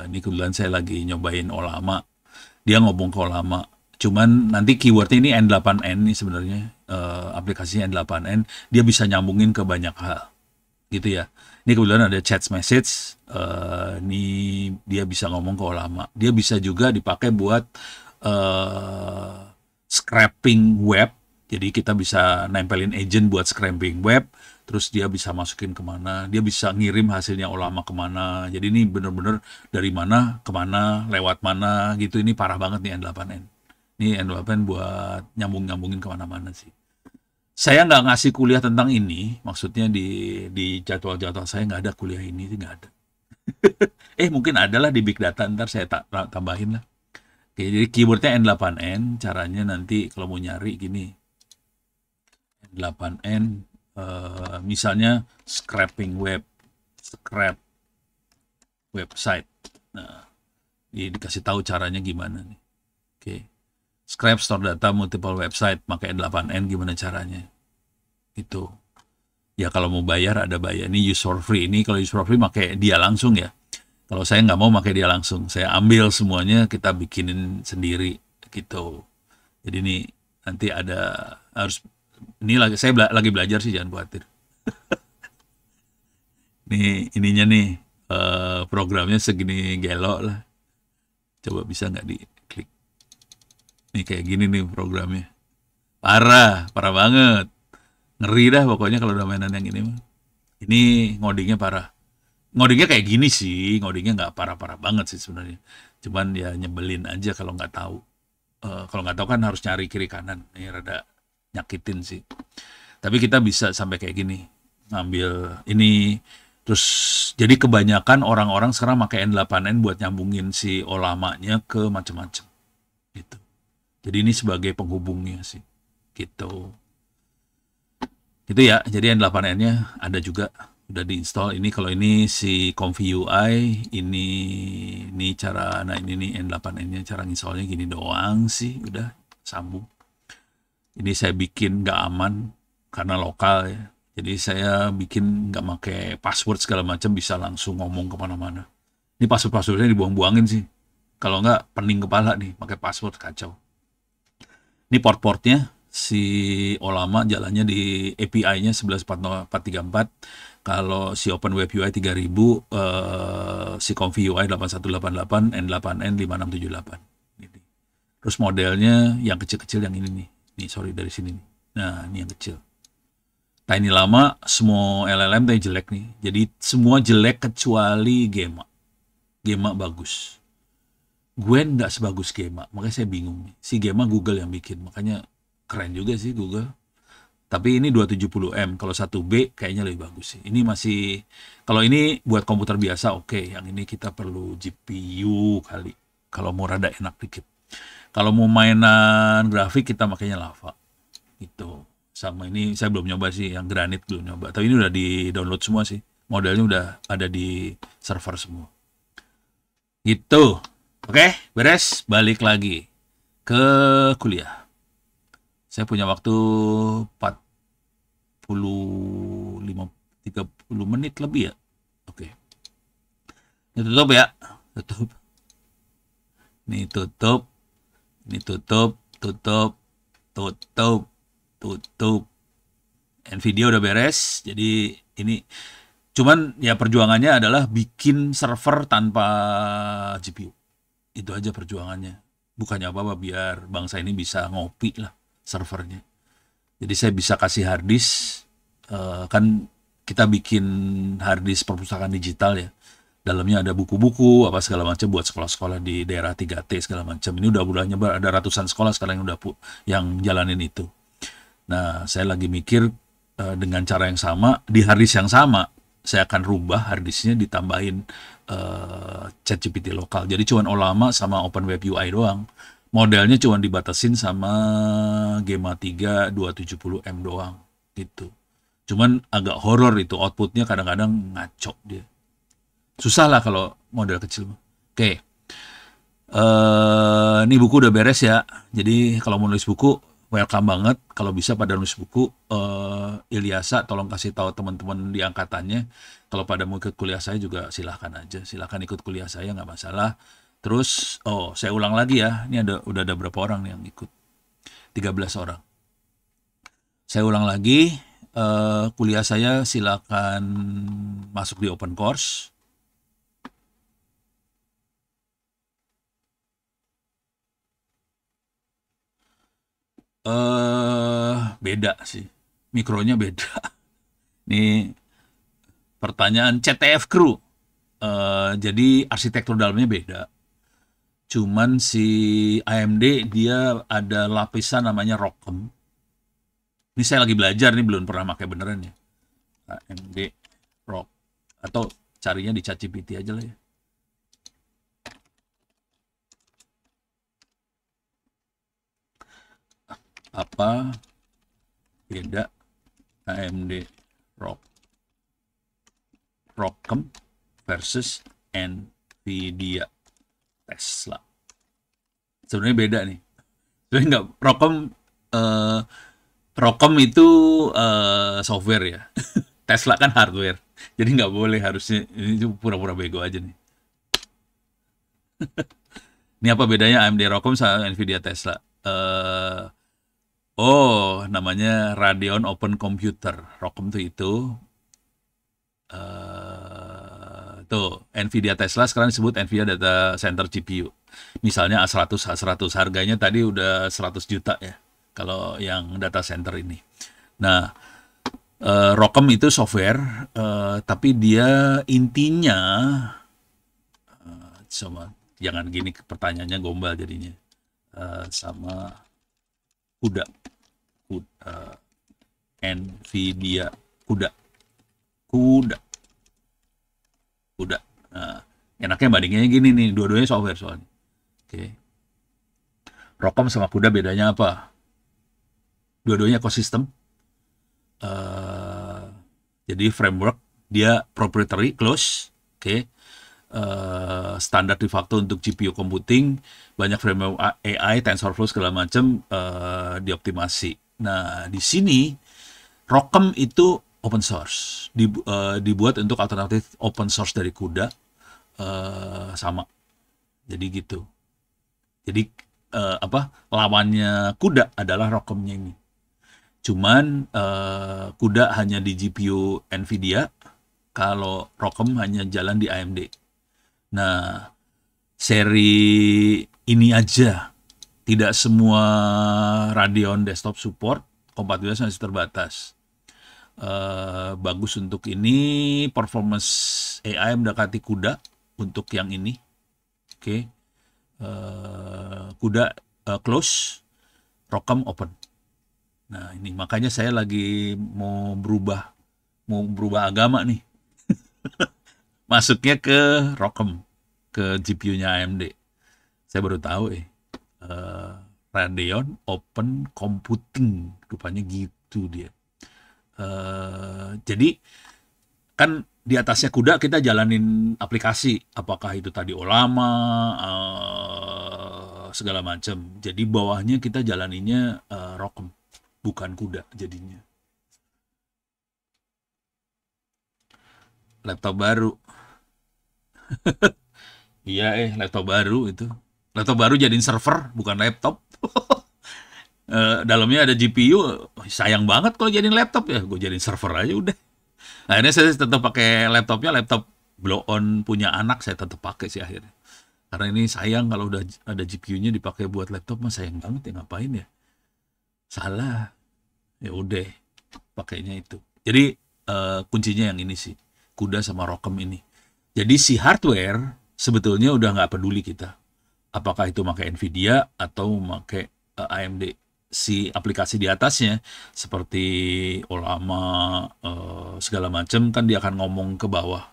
Ini kebetulan saya lagi nyobain Olama. Dia ngomong ke Olama. Cuman nanti keywordnya ini N8N nih sebenarnya. Aplikasinya N8N. Dia bisa nyambungin ke banyak hal. Gitu ya. Ini kebetulan ada chat message. Ini dia bisa ngomong ke Olama. Dia bisa juga dipakai buat scraping web. Jadi kita bisa nempelin agent buat scraping web, terus dia bisa masukin kemana, dia bisa ngirim hasilnya Olama kemana. Jadi ini bener-bener dari mana, kemana, lewat mana gitu. Ini parah banget nih N8N. Ini N8N buat nyambung-nyambungin kemana-mana sih. Saya nggak ngasih kuliah tentang ini, maksudnya di jadwal-jadwal saya nggak ada kuliah ini, nggak ada. Mungkin adalah di Big Data, ntar saya tambahin lah. Oke, jadi keywordnya N8N, caranya nanti kalau mau nyari gini. 8N, misalnya scraping scrap website. Nah, ini dikasih tahu caranya gimana nih. Oke. Scrap store data multiple website pakai 8N gimana caranya? Itu. Ya kalau mau bayar ada bayar. Ini use for free. Ini kalau use for free pakai dia langsung ya. Kalau saya nggak mau pakai dia langsung. Saya ambil semuanya, kita bikinin sendiri gitu. Jadi ini nanti ada harus ini lagi saya lagi belajar sih, jangan khawatir. Nih ininya nih programnya segini gelo lah. Coba bisa nggak diklik? Nih kayak gini nih programnya. Parah, parah banget. Ngeri dah pokoknya kalau udah mainan yang ini mah. Ini ngodingnya parah. Ngodingnya kayak gini sih, ngodingnya nggak parah-parah banget sih sebenarnya. Cuman ya nyebelin aja kalau nggak tahu. Kalau nggak tahu kan harus nyari kiri kanan. Ini rada nyakitin sih. Tapi kita bisa sampai kayak gini. Ngambil ini. Terus jadi kebanyakan orang-orang sekarang pakai N8N buat nyambungin si olamanya ke macam-macam. Gitu. Jadi ini sebagai penghubungnya sih. Gitu. Gitu ya. Jadi N8N-nya ada juga. Udah diinstal. Ini kalau ini si Comfy UI, ini cara, nah ini nih N8N-nya cara installnya gini doang sih, udah sambung. Ini saya bikin nggak aman karena lokal ya. Jadi saya bikin nggak pakai password segala macam, bisa langsung ngomong kemana-mana. Ini password-passwordnya dibuang-buangin sih. Kalau nggak pening kepala nih, pakai password kacau. Ini port-portnya si Olama jalannya di API-nya 11.434. Kalau si OpenWebUI 3000, si Comfy UI 8188, N8N 5678. Ini. Terus modelnya yang kecil-kecil yang ini nih. Nih, sorry dari sini nih. Nah, ini yang kecil. Nah, ini lama, semua LLM tadi jelek nih. Jadi semua jelek kecuali Gema. Gema bagus. Gwen nggak sebagus Gema, makanya saya bingung nih. Si Gema Google yang bikin, makanya keren juga sih Google. Tapi ini 270M, kalau 1B kayaknya lebih bagus sih. Ini masih, kalau ini buat komputer biasa oke. Yang ini kita perlu GPU kali, kalau mau rada enak dikit. Kalau mau mainan grafik kita makanya Lava. Itu. Sama ini saya belum nyoba sih, yang Granite belum nyoba. Tapi ini udah di-download semua sih. Modelnya udah ada di server semua. Gitu. Oke, beres. Balik lagi ke kuliah. Saya punya waktu 30 menit lebih ya. Oke. Ini tutup ya. Tutup. Ini tutup. Ini tutup. Tutup. Tutup. Tutup. Nvidia udah beres. Jadi ini cuman ya perjuangannya adalah bikin server tanpa GPU. Itu aja perjuangannya. Bukannya apa-apa, biar bangsa ini bisa ngopi lah servernya. Jadi saya bisa kasih harddisk, kan kita bikin harddisk perpustakaan digital ya. Dalamnya ada buku-buku apa segala macam buat sekolah-sekolah di daerah 3T segala macam. Ini udah nyebar, ada ratusan sekolah sekarang yang udah yang jalanin itu. Nah, saya lagi mikir dengan cara yang sama, di harddisk yang sama, saya akan rubah harddisknya ditambahin ChatGPT lokal. Jadi cuma Olama sama OpenWebUI doang. Modelnya cuma dibatasin sama Gema 3 270M doang gitu. Cuman agak horor itu, outputnya kadang-kadang ngaco dia. Susah lah kalau model kecil. Oke. Ini buku udah beres ya. Jadi kalau mau nulis buku, welcome banget. Kalau bisa pada nulis buku, Ilyasa tolong kasih tahu teman-teman di angkatannya. Kalau pada mau ikut kuliah saya juga silahkan aja. Silahkan ikut kuliah saya, nggak masalah. Terus, saya ulang lagi ya. Ini udah ada berapa orang nih yang ikut? 13 orang. Saya ulang lagi. Kuliah saya silakan masuk di open course. Beda sih. Mikronya beda. Ini pertanyaan CTF Crew. Jadi arsitektur dalamnya beda. Cuman si AMD dia ada lapisan namanya ROCm. Ini saya lagi belajar nih, belum pernah pakai beneran ya. AMD ROC. Atau carinya di ChatGPT aja lah ya. Apa beda AMD ROCm versus Nvidia Tesla. Sebenarnya beda nih. Sebenarnya nggak, ROCm itu software ya. Tesla kan hardware. Jadi nggak boleh, harusnya ini pura-pura bego aja nih. Ini apa bedanya AMD ROCm sama Nvidia Tesla? Namanya Radeon Open Computer. ROCm itu tuh Nvidia Tesla sekarang disebut Nvidia Data Center GPU. Misalnya A100 harganya tadi udah 100 juta ya kalau yang data center ini. Nah, ROCm itu software, tapi dia intinya sama, jangan gini pertanyaannya gombal jadinya, sama CUDA, Nvidia CUDA. Nah, enaknya bandingannya gini nih, dua-duanya software soalnya. Oke. ROCm sama CUDA bedanya apa? Dua-duanya ekosistem. Jadi framework dia proprietary close, oke. Standar de facto untuk GPU computing, banyak framework AI, TensorFlow segala macam dioptimasi. Nah, di sini ROCm itu open source, dibuat untuk alternatif open source dari CUDA, sama. Jadi gitu. Jadi lawannya CUDA adalah ROCm-nya ini. Cuman CUDA hanya di GPU Nvidia, kalau ROCm hanya jalan di AMD. Nah, seri ini aja, tidak semua Radeon desktop support, kompatibilitas masih terbatas. Bagus untuk ini, performance AI mendekati CUDA untuk yang ini. Oke. CUDA close, ROCm open. Nah, ini makanya saya lagi mau berubah agama nih. Masuknya ke ROCm, ke GPU-nya AMD. Saya baru tahu Radeon Open Computing, rupanya gitu dia. Jadi kan di atasnya CUDA kita jalanin aplikasi, apakah itu tadi Olama, segala macam. Jadi bawahnya kita jalaninnya ROCm, bukan CUDA jadinya. Laptop baru. Iya, laptop baru itu. Laptop baru jadiin server, bukan laptop. Dalamnya ada GPU, sayang banget kalau jadiin laptop ya, gue jadiin server aja udah. Akhirnya saya tetap pakai laptopnya, laptop blow on punya anak saya tetap pakai sih akhirnya. Karena ini sayang kalau udah ada GPU-nya dipakai buat laptop, mah sayang banget ya, ngapain ya? Salah. Ya udah, pakainya itu. Jadi kuncinya yang ini sih, CUDA sama ROCm ini. Jadi si hardware sebetulnya udah nggak peduli kita. Apakah itu pakai Nvidia atau pakai AMD. Si aplikasi di atasnya seperti Olama, segala macam kan dia akan ngomong ke bawah.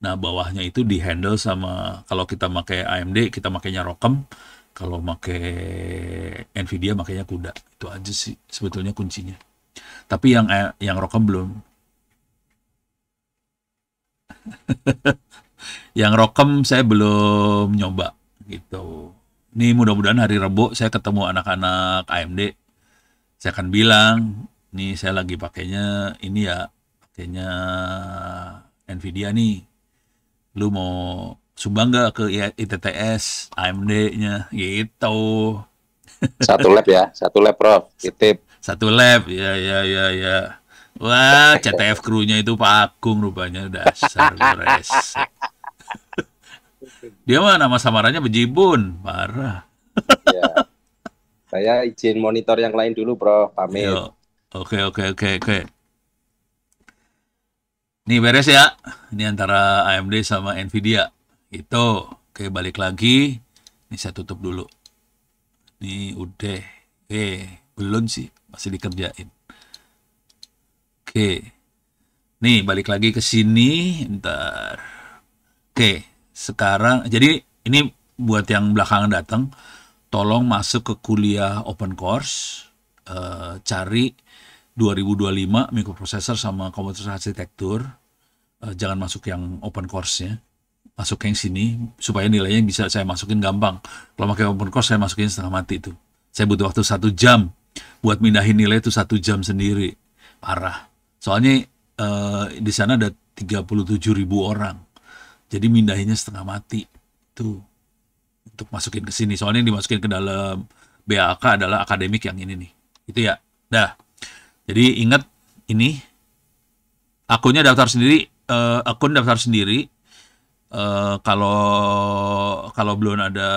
Nah, bawahnya itu di handle sama, kalau kita pakai AMD kita makainya ROCm, kalau pakai Nvidia makainya CUDA. Itu aja sih sebetulnya kuncinya. Tapi yang ROCm belum. Yang ROCm saya belum nyoba gitu. Ini mudah-mudahan hari Rabu saya ketemu anak-anak AMD. Saya akan bilang, nih saya lagi pakainya ini ya, pakainya Nvidia nih. Lu mau sumbang nggak ke ITTS AMD-nya gitu. Satu lab Prof, titip. Satu lab, ya. Wah, CTF krunya itu Pak Agung rupanya, dasar gores. Dia mah nama samarannya Bejibun, parah. Ya. Saya izin monitor yang lain dulu, Prof. Pamit. Yo. Oke. Nih beres ya. Ini antara AMD sama Nvidia. Itu. Oke, balik lagi. Ini saya tutup dulu. Ini udah. Belum sih, masih dikerjain. Oke. Nih balik lagi ke sini, ntar. Oke, sekarang jadi ini buat yang belakangan datang, tolong masuk ke kuliah open course, cari 2025 mikroprosesor sama komputer arsitektur. Jangan masuk yang open course-nya, masuk yang sini supaya nilainya bisa saya masukin gampang. Kalau pakai open course saya masukin setengah mati itu. Saya butuh waktu 1 jam buat mindahin nilai itu 1 jam sendiri, parah. Soalnya di sana ada 37.000 orang, jadi mindahinnya setengah mati itu untuk masukin ke sini. Soalnya yang dimasukin ke dalam BAK adalah akademik yang ini nih, itu ya. Dah, jadi ingat ini akunnya daftar sendiri, akun daftar sendiri. Kalau belum ada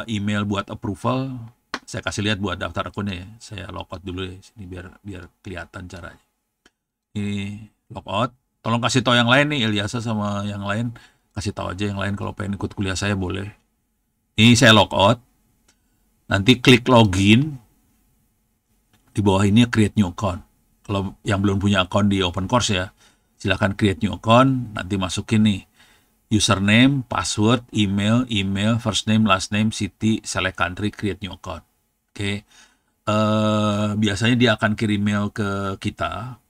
email buat approval, saya kasih lihat buat daftar akunnya ya. Saya logout dulu ya sini biar kelihatan caranya. Ini logout. Tolong kasih tahu yang lain nih, Eliasa sama yang lain, kasih tahu aja yang lain kalau pengen ikut kuliah saya boleh. Ini saya logout. Nanti klik login. Di bawah ini create new account. Kalau yang belum punya account di open course ya, silahkan create new account. Nanti masukin nih username, password, email, first name, last name, city, select country, create new account. Oke. Biasanya dia akan kirim mail ke kita.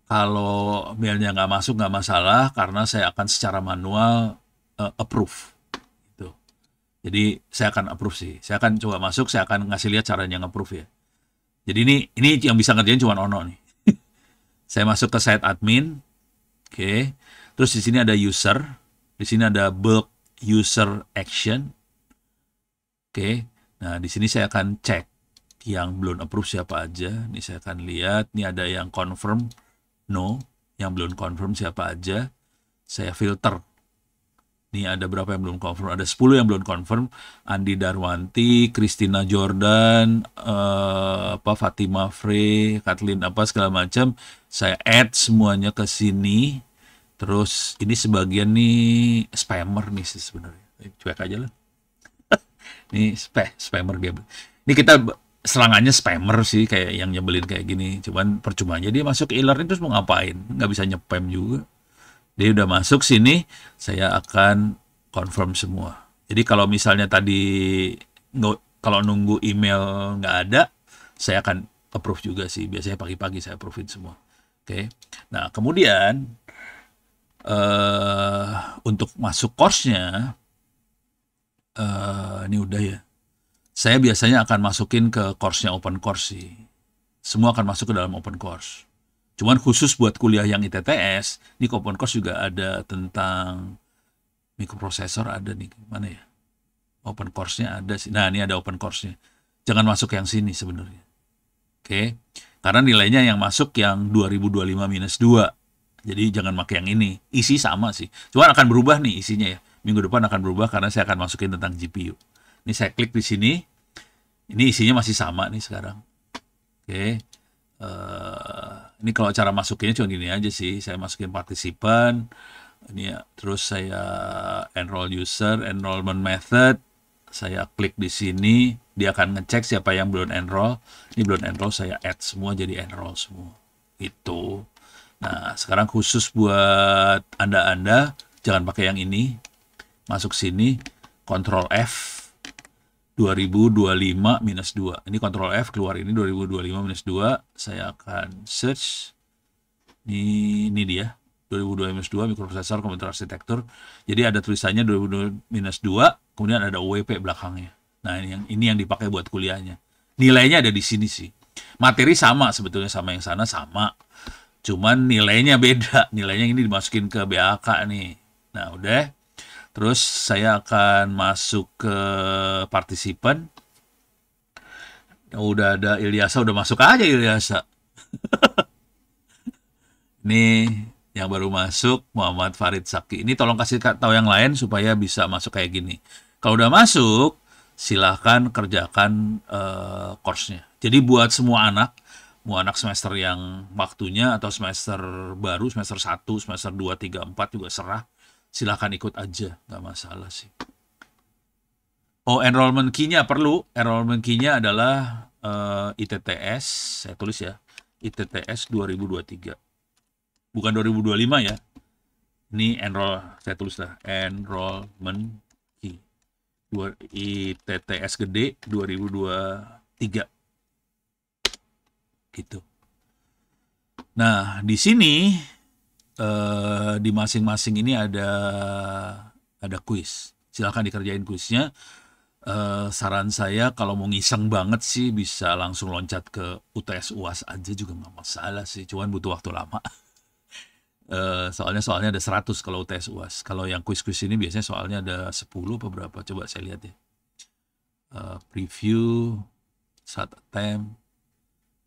Kalau mailnya nggak masuk nggak masalah, karena saya akan secara manual approve. Gitu. Jadi saya akan approve sih. Saya akan coba masuk, saya akan ngasih lihat caranya nge-approve ya. Jadi ini yang bisa ngerjain cuma Ono nih. Saya masuk ke site admin. Oke. Terus di sini ada user, di sini ada bulk user action. Oke. Nah, di sini saya akan cek yang belum approve siapa aja. Ini saya akan lihat, ini ada yang confirm no, yang belum confirm siapa aja. Saya filter. Ini ada berapa yang belum confirm? Ada 10 yang belum confirm. Andi Darwanti, Christina Jordan, Fatima Frey, Kathleen apa segala macam. Saya add semuanya ke sini. Terus ini sebagian nih spammer nih sih sebenarnya. Cuek aja lah. Ini spammer dia. Ini kita serangannya spammer sih, kayak yang nyebelin kayak gini. Cuman percuma aja dia masuk ke e-learning terus mau ngapain? Nggak bisa nyepam juga. Dia udah masuk sini, saya akan confirm semua. Jadi kalau misalnya tadi kalau nunggu email nggak ada, saya akan approve juga sih. Biasanya pagi-pagi saya approve semua. Oke. Nah kemudian untuk masuk course-nya, ini udah ya. Saya biasanya akan masukin ke course-nya open course sih. Semua akan masuk ke dalam open course. Cuman khusus buat kuliah yang ITTS, di open course juga ada tentang mikroprosesor, ada nih, mana ya? Open course-nya ada sih. Nah, ini ada open course-nya. Jangan masuk yang sini sebenarnya. Oke. Karena nilainya yang masuk yang 2025-2. Jadi jangan pakai yang ini. Isi sama sih. Cuman akan berubah nih isinya ya. Minggu depan akan berubah karena saya akan masukin tentang GPU. Ini saya klik di sini. Ini isinya masih sama nih sekarang. Oke. Ini kalau cara masukinnya cuma gini aja sih. Saya masukin partisipan. Ini ya. Terus saya enroll user, enrollment method. Saya klik di sini. Dia akan ngecek siapa yang belum enroll. Ini belum enroll, saya add semua jadi enroll semua. Itu. Nah, sekarang khusus buat Anda, jangan pakai yang ini. Masuk sini, Ctrl F. 2025-2. Ini Ctrl F, keluar ini 2025-2. Saya akan search. Ini dia. 2025-2 mikroprosesor komputer arsitektur. Jadi ada tulisannya 2025-2, kemudian ada UWP belakangnya. Nah, ini yang dipakai buat kuliahnya. Nilainya ada di sini sih. Materi sama sebetulnya sama yang sana sama. Cuman nilainya beda. Nilainya ini dimasukin ke BAK nih. Nah, udah. Terus saya akan masuk ke partisipan. Udah ada Ilyasa, udah masuk aja Ilyasa. Ini yang baru masuk, Muhammad Farid Saki. Ini tolong kasih tahu yang lain supaya bisa masuk kayak gini. Kalau udah masuk, silahkan kerjakan course-nya. Jadi buat semua anak, mau anak semester yang waktunya atau semester baru, semester 1, semester 2, 3, 4 juga serah. Silahkan ikut aja, nggak masalah sih. Oh, enrollment key-nya perlu. Enrollment key-nya adalah ITTS, saya tulis ya, ITTS 2023. Bukan 2025 ya. Ini enroll, saya tulis lah, enrollment key. ITTS gede 2023. gitu. Nah, di sini di masing-masing ini ada kuis. Silahkan dikerjain kuisnya. Saran saya kalau mau ngiseng banget sih bisa langsung loncat ke UTS UAS aja juga nggak masalah sih. Cuman butuh waktu lama. Soalnya ada 100 kalau UTS UAS. Kalau yang kuis-kuis ini biasanya soalnya ada 10 apa berapa. Coba saya lihat ya. Preview, start attempt.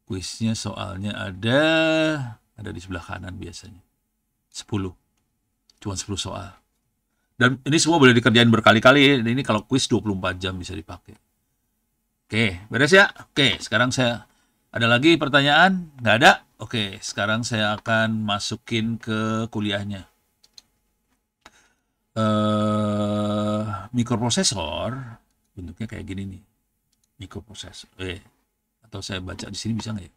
Kuisnya soalnya ada di sebelah kanan biasanya. 10. Cuma 10 soal. Dan ini semua boleh dikerjain berkali-kali. Ini kalau kuis 24 jam bisa dipakai. Oke, beres ya? Oke, sekarang saya ada lagi pertanyaan? Nggak ada? Oke, sekarang saya akan masukin ke kuliahnya. Mikroprosesor bentuknya kayak gini nih. Mikroprosesor. Atau saya baca di sini bisa nggak ya?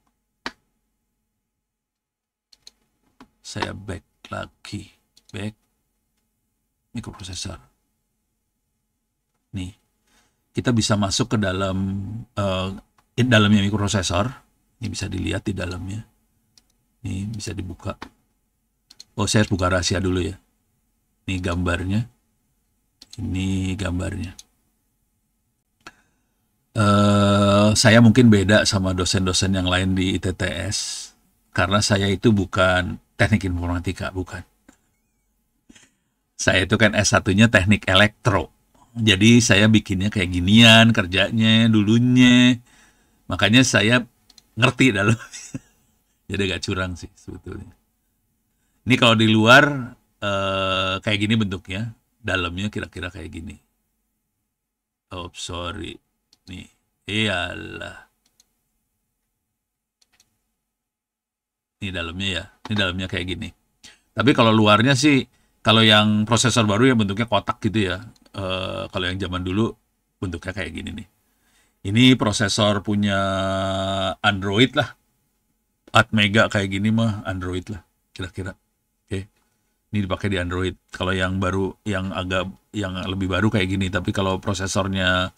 Saya back lagi. Back. Mikroprosesor. Nih, kita bisa masuk ke dalamnya mikroprosesor. Ini bisa dilihat di dalamnya. Ini bisa dibuka. Oh, saya harus buka rahasia dulu ya. Ini gambarnya. Ini gambarnya. Saya mungkin beda sama dosen-dosen yang lain di ITTS. Karena saya itu bukan teknik informatika, bukan. Saya itu kan S1-nya teknik elektro. Jadi saya bikinnya kayak ginian kerjanya dulunya. Makanya saya ngerti dalam. Jadi agak curang sih sebetulnya. Ini kalau di luar kayak gini bentuknya. Dalamnya kira-kira kayak gini. Oh, sorry. Nih. Iyalah. Ini dalamnya ya. Ini dalamnya kayak gini. Tapi kalau luarnya sih, kalau yang prosesor baru ya bentuknya kotak gitu ya. Kalau yang zaman dulu bentuknya kayak gini nih. Ini prosesor punya Android lah. Atmega kayak gini mah Android lah kira-kira. Oke. Ini dipakai di Android. Kalau yang baru, yang lebih baru kayak gini. Tapi kalau prosesornya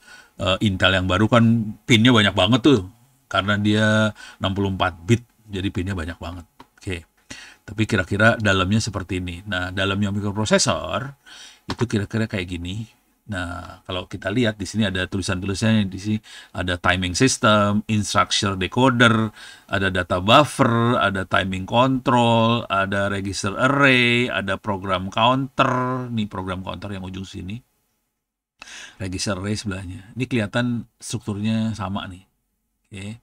Intel yang baru kan pinnya banyak banget tuh. Karena dia 64 bit, jadi pinnya banyak banget. Oke. Tapi kira-kira dalamnya seperti ini. Nah, dalamnya mikroprosesor itu kira-kira kayak gini. Nah, kalau kita lihat di sini ada tulisan-tulisannya, di sini ada timing system, instruction decoder, ada data buffer, ada timing control, ada register array, ada program counter. Nih program counter yang ujung sini. Register array sebelahnya. Ini kelihatan strukturnya sama nih. Oke.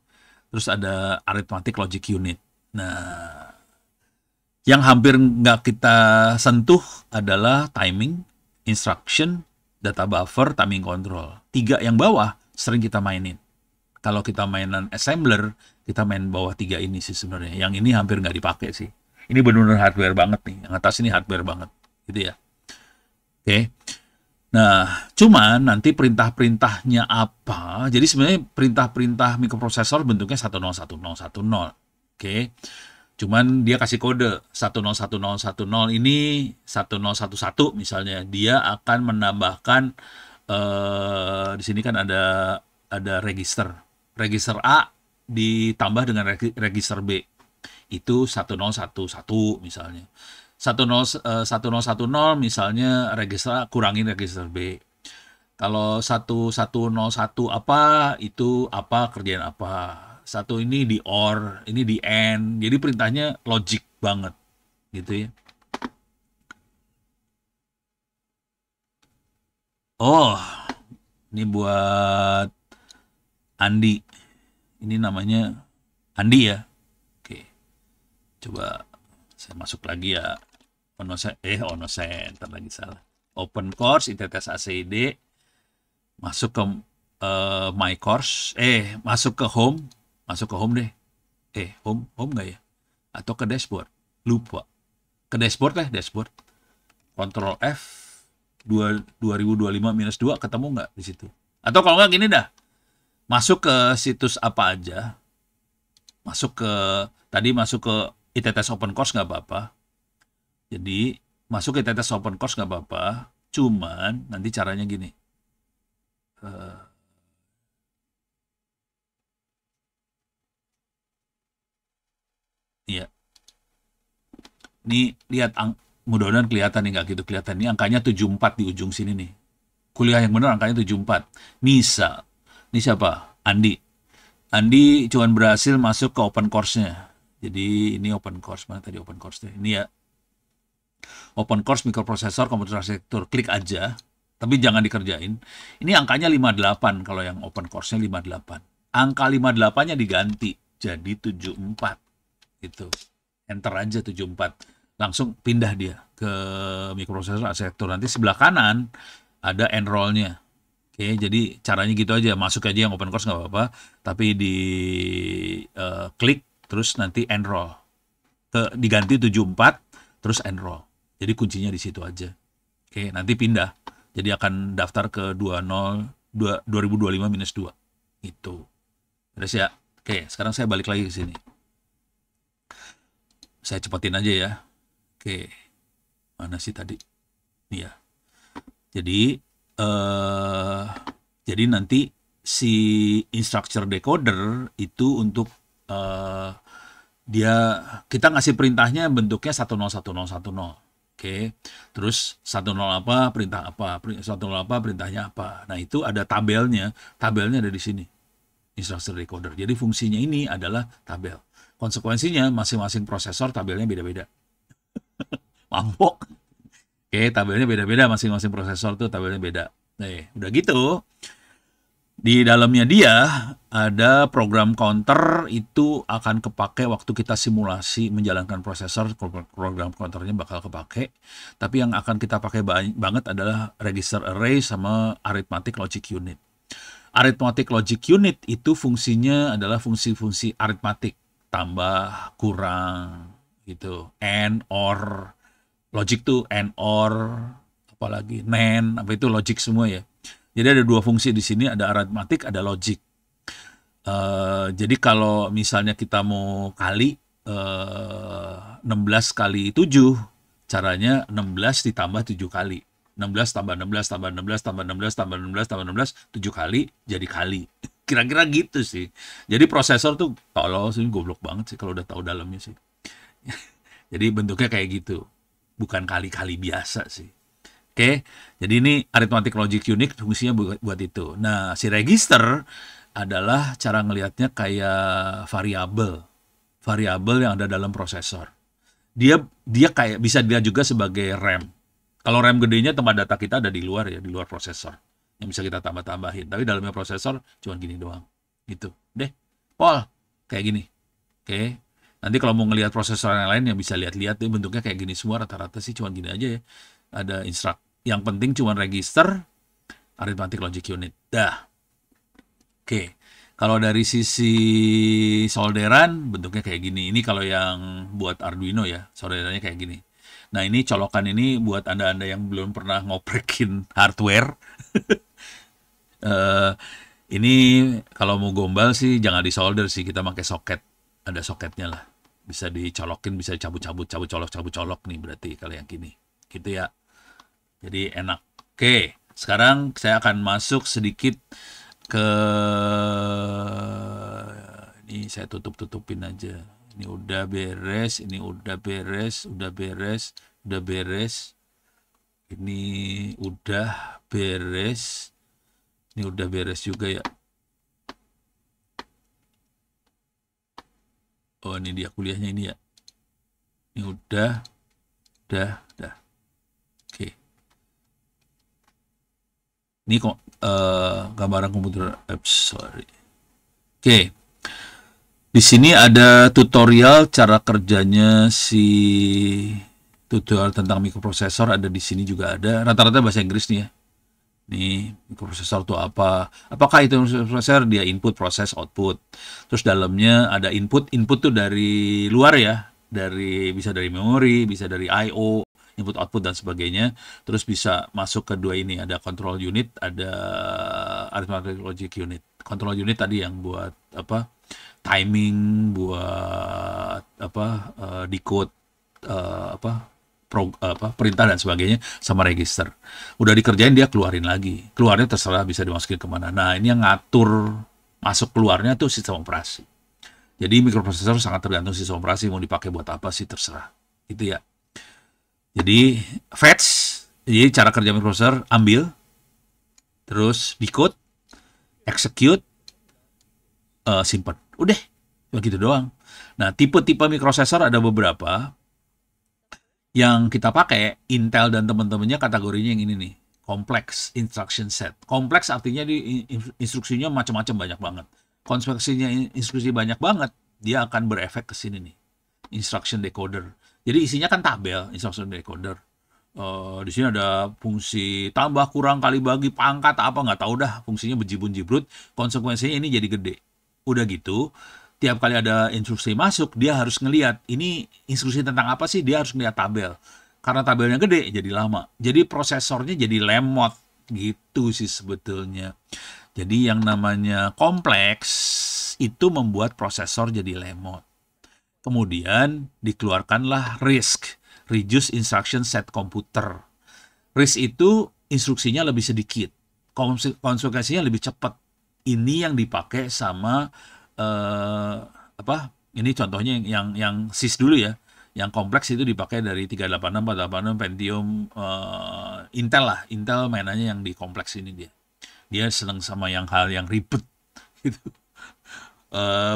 Terus ada arithmetic logic unit. Nah, yang hampir nggak kita sentuh adalah timing, instruction, data buffer, timing control. 3 yang bawah sering kita mainin. Kalau kita mainan assembler, kita main bawah 3 ini sih sebenarnya. Yang ini hampir nggak dipakai sih. Ini benar-benar hardware banget nih. Yang atas ini hardware banget. Gitu ya. Oke. Nah, cuman nanti perintah-perintahnya apa? Jadi sebenarnya perintah-perintah mikroprosesor bentuknya 101010. Oke. Cuman dia kasih kode 101010 ini 1011 misalnya. Dia akan menambahkan di sini kan ada register. Register A ditambah dengan register B. Itu 1011 misalnya. 1010 misalnya register A kurangin register B. Kalau 1101 apa, itu apa, kerjaan apa. Satu ini di OR, ini di AND. Jadi perintahnya logic banget. Gitu ya. Oh, ini buat Andi. Ini namanya Andi ya. Oke. Coba saya masuk lagi ya. Ntar lagi salah. Open course, ITTS ACID. Masuk ke my course. Masuk ke home. Masuk ke home deh. Home nggak ya? Atau ke dashboard? Lupa. Ke dashboard lah, dashboard. Control F 2025-2 ketemu nggak di situ? Atau kalau nggak gini dah. Masuk ke situs apa aja. Tadi masuk ke ITTS Open Course nggak apa-apa. Jadi masuk ke ITTS Open Course nggak apa-apa. Cuman nanti caranya gini. Nih, lihat mudah-mudahan kelihatan nih, nggak gitu kelihatan. Ini angkanya 74 di ujung sini nih. Kuliah yang benar angkanya 74. Nisa. Ini siapa? Andi. Andi cuman berhasil masuk ke open course-nya. Jadi ini open course. Mana tadi open course-nya? Ini ya. Open course mikroprosesor komputer arsitektur. Klik aja. Tapi jangan dikerjain. Ini angkanya 58 kalau yang open course-nya 58. Angka 58-nya diganti jadi 74. Gitu. Enter aja 74. Langsung pindah dia ke mikroprosesor arsitektur. Nanti sebelah kanan ada enroll-nya. Oke, jadi caranya gitu aja. Masuk aja yang open course nggak apa-apa. Tapi di klik, terus nanti enroll. Diganti 74, terus enroll. Jadi kuncinya di situ aja. Oke, nanti pindah. Jadi akan daftar ke 2025-2. Itu. Terus ya. Oke, sekarang saya balik lagi ke sini. Saya cepetin aja ya. Oke. Mana sih tadi? Nih ya. Jadi nanti si instructor decoder itu untuk kita ngasih perintahnya bentuknya 101010. Oke. Terus 10 apa perintah apa, 10 apa perintahnya apa. Nah, itu ada tabelnya. Tabelnya ada di sini. Instructor decoder. Jadi fungsinya ini adalah tabel. Konsekuensinya masing-masing prosesor tabelnya beda-beda. Mabok. Oke, tabelnya beda-beda, masing-masing prosesor tuh tabelnya beda. Nih, udah gitu. Di dalamnya dia ada program counter, itu akan kepake waktu kita simulasi menjalankan prosesor. Program counternya bakal kepake. Tapi yang akan kita pakai banget adalah register array sama arithmetic logic unit. Arithmetic logic unit itu fungsinya adalah fungsi-fungsi aritmatik, tambah, kurang, gitu. And, or, logic tuh and, or, apalagi NAND, apa itu logic semua ya. Jadi ada dua fungsi di sini, ada arithmetic, ada logic. Jadi kalau misalnya kita mau kali 16 kali 7, caranya 16 ditambah 7 kali. 16 tambah 16 tambah 16 tambah 16 tambah 16 tambah 16, 7 kali jadi kali. Kira-kira gitu sih. Jadi prosesor tuh tolol sih, goblok banget sih kalau udah tahu dalamnya sih. Jadi bentuknya kayak gitu. Bukan kali-kali biasa sih. Oke, jadi ini arithmetic logic unit fungsinya buat itu. Nah, si register adalah cara ngelihatnya kayak variabel. Variabel yang ada dalam prosesor. Dia kayak bisa dilihat juga sebagai RAM. Kalau RAM gedenya tempat data kita ada di luar ya, di luar prosesor. Yang bisa kita tambah-tambahin. Tapi dalamnya prosesor cuma gini doang. Gitu. Deh, Paul, kayak gini. Oke. Nanti kalau mau ngelihat prosesor yang lain yang bisa lihat-lihat, bentuknya kayak gini semua, rata-rata sih cuma gini aja ya. Ada instruct. Yang penting cuma register, arithmetic logic unit. Dah. Oke. Kalau dari sisi solderan, bentuknya kayak gini. Ini kalau yang buat Arduino ya, solderannya kayak gini. Nah, ini colokan ini buat Anda-Anda yang belum pernah ngoprekin hardware. Ini kalau mau gombal sih jangan disolder sih, kita pakai soket. Ada soketnya lah. Bisa dicolokin, bisa cabut-cabut, cabut-colok nih berarti kalau yang gini. Gitu ya. Jadi enak. Oke, sekarang saya akan masuk sedikit ke ini, saya tutup-tutupin aja. Ini udah beres, ini udah beres, udah beres, udah beres. Ini udah beres. Ini udah beres juga ya. Oh, ini dia kuliahnya ini ya. Ini udah. Oke. Ini kok gambaran komputer apps, sorry. Oke. Di sini ada tutorial cara kerjanya tutorial tentang mikroprosesor, ada di sini juga ada. Rata-rata bahasa Inggris nih ya. Nih, mikroprosesor itu apa? Apakah itu mikroprosesor? Dia input, proses, output. Terus dalamnya ada input tuh dari luar ya. Bisa dari memori, bisa dari I/O, input output dan sebagainya. Terus bisa masuk ke dua ini, ada control unit, ada arithmetic logic unit. Control unit tadi yang buat apa? Timing, buat decode perintah dan sebagainya, sama register. Udah dikerjain dia keluarin lagi. Keluarnya terserah bisa dimasukin kemana. Nah, ini yang ngatur masuk keluarnya tuh sistem operasi. Jadi mikroprosesor sangat tergantung sistem operasi mau dipakai buat apa sih terserah. Gitu ya. Jadi fetch, jadi cara kerja microprocessor, ambil, terus decode, execute, simpan. Udah, begitu doang. Nah, tipe-tipe microprocessor ada beberapa. Yang kita pakai, Intel dan teman-temannya kategorinya yang ini nih, complex instruction set. Kompleks artinya di instruksinya macam-macam, banyak banget. Kompleksinya instruksi banyak banget, dia akan berefek ke sini nih, instruction decoder. Jadi isinya kan tabel, instruction decoder. Di sini ada fungsi tambah, kurang, kali, bagi, pangkat, apa nggak tahu dah, fungsinya bejibun-jibrut. Konsekuensinya ini jadi gede. Udah gitu, tiap kali ada instruksi masuk, dia harus ngelihat ini instruksi tentang apa sih, dia harus ngelihat tabel. Karena tabelnya gede, jadi lama. Jadi prosesornya jadi lemot gitu sih sebetulnya. Jadi yang namanya kompleks itu membuat prosesor jadi lemot. Kemudian dikeluarkanlah RISC, Reduce Instruction Set Computer. RISC itu instruksinya lebih sedikit, konsekuensinya lebih cepat. Ini yang dipakai sama ini contohnya yang SIS dulu ya, yang kompleks itu dipakai dari 386, 486, Pentium, Intel lah, Intel mainannya yang di kompleks ini dia seneng sama hal yang ribet gitu.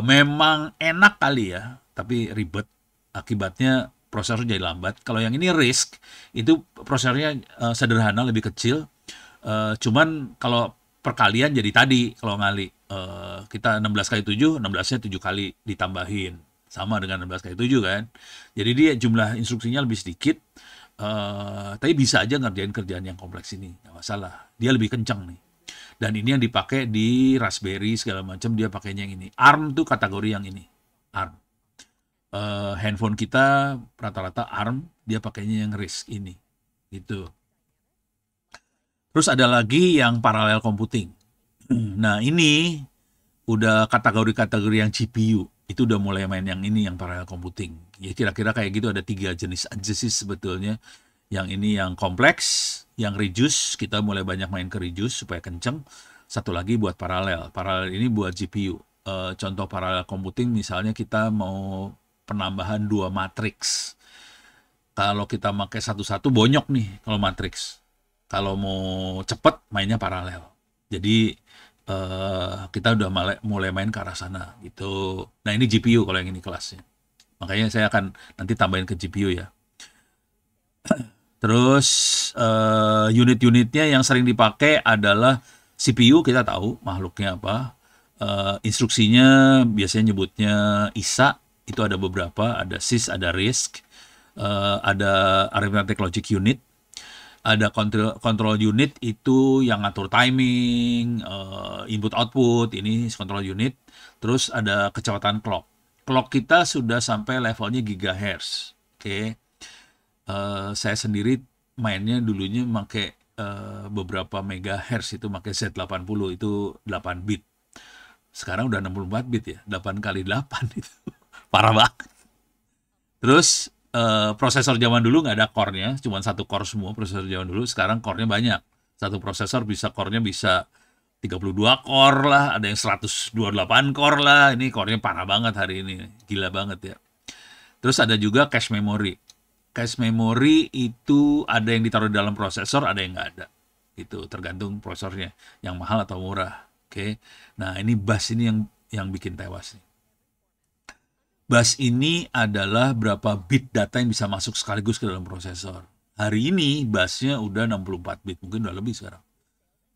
Memang enak kali ya, tapi ribet, akibatnya prosesor jadi lambat. Kalau yang ini RISC itu prosesornya sederhana, lebih kecil, cuman kalau perkalian jadi tadi kalau ngali, kita 16 kali 7, 16-nya 7 kali ditambahin, sama dengan 16 kali 7 kan. Jadi dia jumlah instruksinya lebih sedikit, tapi bisa aja ngerjain kerjaan yang kompleks ini, nggak masalah. Dia lebih kencang nih. Dan ini yang dipakai di Raspberry segala macam, dia pakainya yang ini. ARM tuh kategori yang ini, ARM. Handphone kita rata-rata ARM, dia pakainya yang RISC ini, gitu. Terus ada lagi yang parallel computing. Nah, ini udah kategori-kategori yang GPU. Itu udah mulai main yang ini, yang parallel computing. Ya kira-kira kayak gitu, ada 3 jenis aja sih sebetulnya. Yang ini yang kompleks, yang reduce, kita mulai banyak main ke reduce supaya kenceng. Satu lagi buat paralel. Paralel ini buat GPU. Contoh parallel computing misalnya kita mau penambahan 2 matriks. Kalau kita pakai satu-satu bonyok nih kalau matriks. Kalau mau cepet mainnya paralel. Jadi kita udah mulai main ke arah sana gitu. Nah, ini GPU kalau yang ini kelasnya. Makanya saya akan nanti tambahin ke GPU ya. Terus unit-unitnya yang sering dipakai adalah CPU, kita tahu makhluknya apa. Instruksinya biasanya nyebutnya ISA, itu ada beberapa, ada SIS, ada RISC, ada Arithmetic Logic Unit. Ada control unit itu yang ngatur timing, input output, ini control unit. Terus ada kecepatan clock. Clock kita sudah sampai levelnya gigahertz. Oke. Saya sendiri mainnya dulunya pakai beberapa megahertz, itu pakai Z80, itu 8 bit. Sekarang udah 64 bit ya, 8 kali 8 itu. Parah banget. Terus prosesor zaman dulu nggak ada core-nya, cuma satu core semua prosesor zaman dulu. Sekarang core-nya banyak. Satu prosesor core-nya bisa 32 core lah, ada yang 128 core lah. Ini core-nya parah banget hari ini, gila banget ya. Terus ada juga cache memory. Cache memory itu ada yang ditaruh di dalam prosesor, ada yang nggak ada. Itu tergantung prosesornya, yang mahal atau murah. Oke. Nah, ini bus ini yang bikin tewas nih. Bus ini adalah berapa bit data yang bisa masuk sekaligus ke dalam prosesor. Hari ini busnya udah 64 bit, mungkin udah lebih sekarang.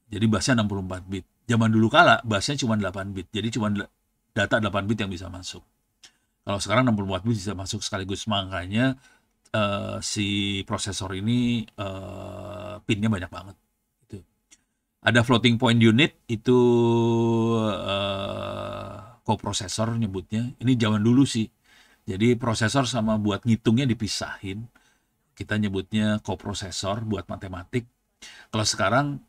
Jadi busnya 64 bit. Zaman dulu kala busnya cuma 8 bit, jadi cuma data 8 bit yang bisa masuk. Kalau sekarang 64 bit bisa masuk sekaligus, makanya si prosesor ini pinnya banyak banget. Gitu. Ada floating point unit, itu koprosesor nyebutnya. Ini zaman dulu sih. Jadi prosesor sama buat ngitungnya dipisahin. Kita nyebutnya koprosesor buat matematik. Kalau sekarang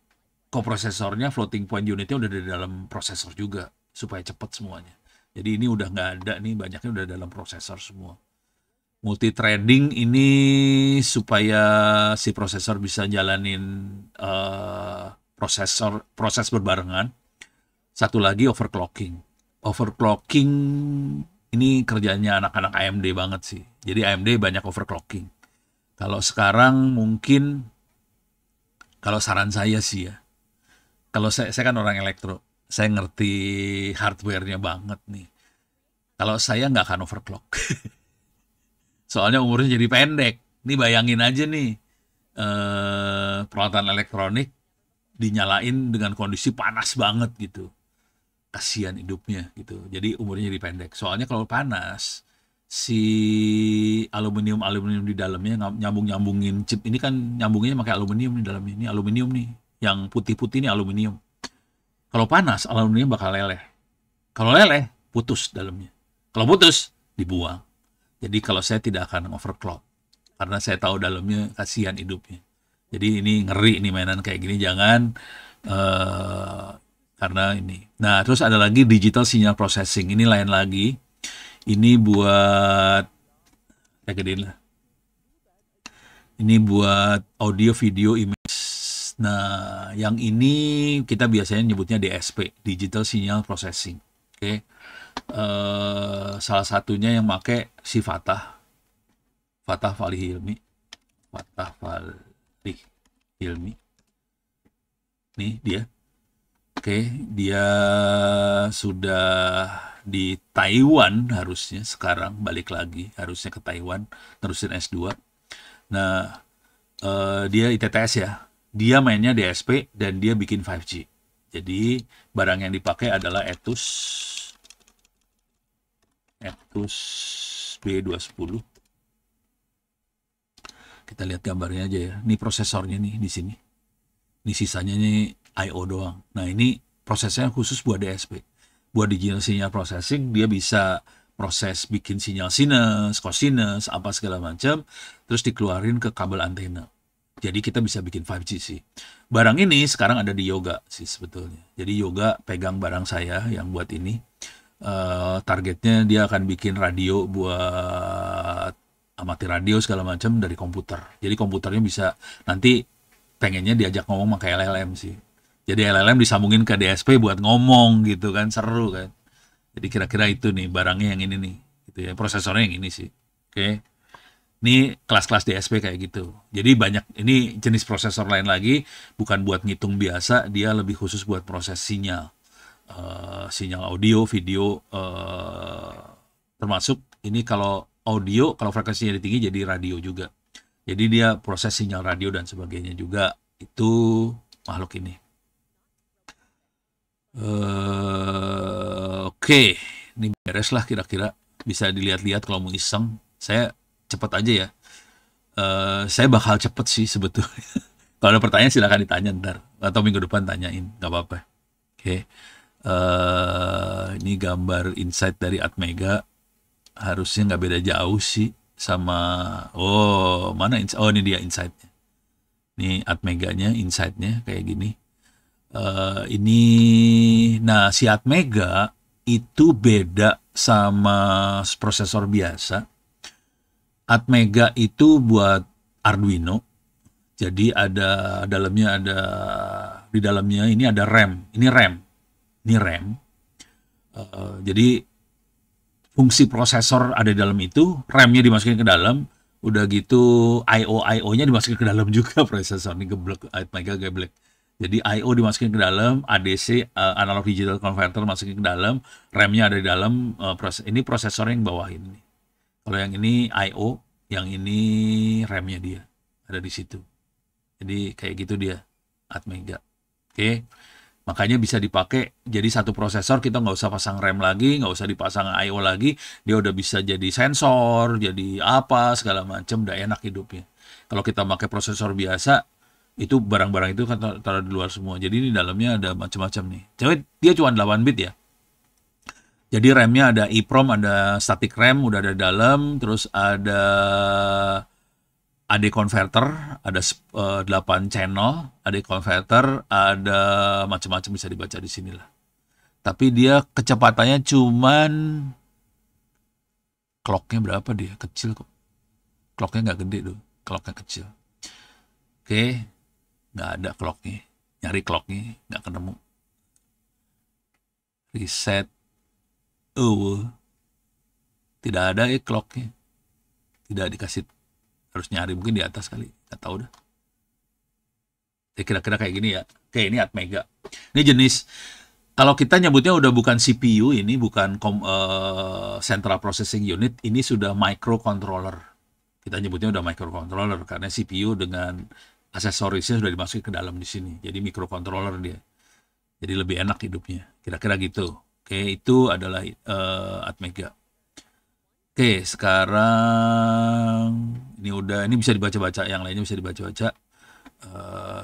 koprosesornya, floating point unitnya udah di dalam prosesor juga supaya cepat semuanya. Jadi ini udah nggak ada nih, banyaknya udah dalam prosesor semua. Multithreading ini supaya si prosesor bisa jalanin proses berbarengan. Satu lagi overclocking. Overclocking ini kerjanya anak-anak AMD banget sih. Jadi AMD banyak overclocking. Kalau sekarang mungkin, kalau saran saya sih ya, kalau saya kan orang elektro, saya ngerti hardware-nya banget nih. Kalau saya nggak akan overclock, soalnya umurnya jadi pendek. Nih bayangin aja nih, peralatan elektronik dinyalain dengan kondisi panas banget gitu. Kasihan hidupnya gitu. Jadi umurnya jadi pendek. Soalnya kalau panas, si aluminium di dalamnya nyambung-nyambungin chip ini kan nyambungnya pakai aluminium di dalamnya. Ini aluminium nih. Yang putih-putih ini aluminium. Kalau panas, aluminium bakal leleh. Kalau leleh, putus dalamnya. Kalau putus, dibuang. Jadi kalau saya tidak akan overclock. Karena saya tahu dalamnya kasihan hidupnya. Jadi ini ngeri nih mainan kayak gini. Jangan eh, karena ini. Nah, terus ada lagi digital signal processing. Ini lain lagi. Ini buat saya gedein lah. Ini buat audio, video, image. Nah, yang ini kita biasanya nyebutnya DSP, Digital Signal Processing. Oke. Salah satunya yang pakai si Fatah Fali Hilmi. Fatah Fali Hilmi. Nih dia. Oke, dia sudah di Taiwan harusnya sekarang balik lagi, harusnya ke Taiwan terusin S2. Nah, dia ITTS ya. Dia mainnya DSP dan dia bikin 5G. Jadi barang yang dipakai adalah Etus B210. Kita lihat gambarnya aja ya. Ini prosesornya nih di sini. Ini sisanya nih I/O doang. Nah, ini prosesnya khusus buat DSP. Buat digital signal processing, dia bisa proses bikin sinyal sinus, cosinus, apa segala macam, terus dikeluarin ke kabel antena. Jadi kita bisa bikin 5G sih. Barang ini sekarang ada di Yoga sih sebetulnya. Jadi Yoga pegang barang saya yang buat ini. Targetnya dia akan bikin radio buat amati radio segala macam dari komputer. Jadi komputernya bisa nanti pengennya diajak ngomong pakai LLM sih. Jadi LLM disambungin ke DSP buat ngomong gitu kan, seru kan. Jadi kira-kira itu nih barangnya yang ini nih, gitu ya. Prosesornya yang ini sih. Oke. Ini kelas-kelas DSP kayak gitu. Jadi banyak ini jenis prosesor lain lagi, bukan buat ngitung biasa, dia lebih khusus buat proses sinyal. Sinyal audio, video, termasuk ini kalau audio, kalau frekuensinya tinggi jadi radio juga. Jadi dia proses sinyal radio dan sebagainya juga. Itu makhluk ini. Oke, ini beres lah kira-kira. Bisa dilihat-lihat kalau mau iseng. Saya cepet aja ya. Saya bakal cepet sih sebetulnya. Kalau ada pertanyaan silakan ditanya ntar. Atau minggu depan tanyain, nggak apa-apa. Oke. Ini gambar insight dari Atmega. Harusnya nggak beda jauh sih sama, mana ini dia insight-nya. Ini Atmeganya, insight-nya kayak gini. Ini, nah si Atmega itu beda sama prosesor biasa. Atmega itu buat Arduino. Jadi ada dalamnya di dalamnya ini ada RAM. Ini RAM. Jadi fungsi prosesor ada di dalam itu, RAM-nya dimasukin ke dalam, udah gitu I/O-nya dimasukin ke dalam juga prosesor. Ini geblek, Atmega geblek. Jadi I/O dimasukin ke dalam, ADC analog digital converter masukin ke dalam, RAM-nya ada di dalam, ini prosesor yang bawah ini. Kalau yang ini I/O, yang ini RAM-nya dia ada di situ. Jadi kayak gitu dia Atmega. Oke. Makanya bisa dipakai jadi satu prosesor, kita nggak usah pasang RAM lagi, nggak usah dipasang I/O lagi, dia udah bisa jadi sensor, jadi apa segala macam, udah enak hidupnya. Kalau kita pakai prosesor biasa, itu barang-barang itu kan taruh di luar semua. Jadi ini dalamnya ada macam-macam nih. Jadi dia cuma 8 bit ya. Jadi RAM-nya ada EEPROM, ada static RAM udah ada dalam, terus ada AD converter, ada 8 channel, AD converter, ada macam-macam bisa dibaca di sini lah. Tapi dia kecepatannya cuman clocknya berapa dia? Kecil kok. Clocknya nggak gede tuh, clocknya kecil. Oke, nggak ada clocknya. Nyari clocknya nggak ketemu. Reset. Tidak ada clocknya. Tidak dikasih harus nyari mungkin di atas kali, nggak tahu dah. Kira-kira kayak gini ya. Oke, ini Atmega. Ini jenis, kalau kita nyebutnya udah bukan CPU, ini bukan Central Processing Unit, ini sudah microcontroller. Kita nyebutnya udah microcontroller karena CPU dengan aksesorisnya sudah dimasukin ke dalam di sini. Jadi microcontroller dia. Jadi lebih enak hidupnya. Kira-kira gitu. Oke, itu adalah Atmega. Oke, sekarang ini bisa dibaca-baca, yang lainnya bisa dibaca-baca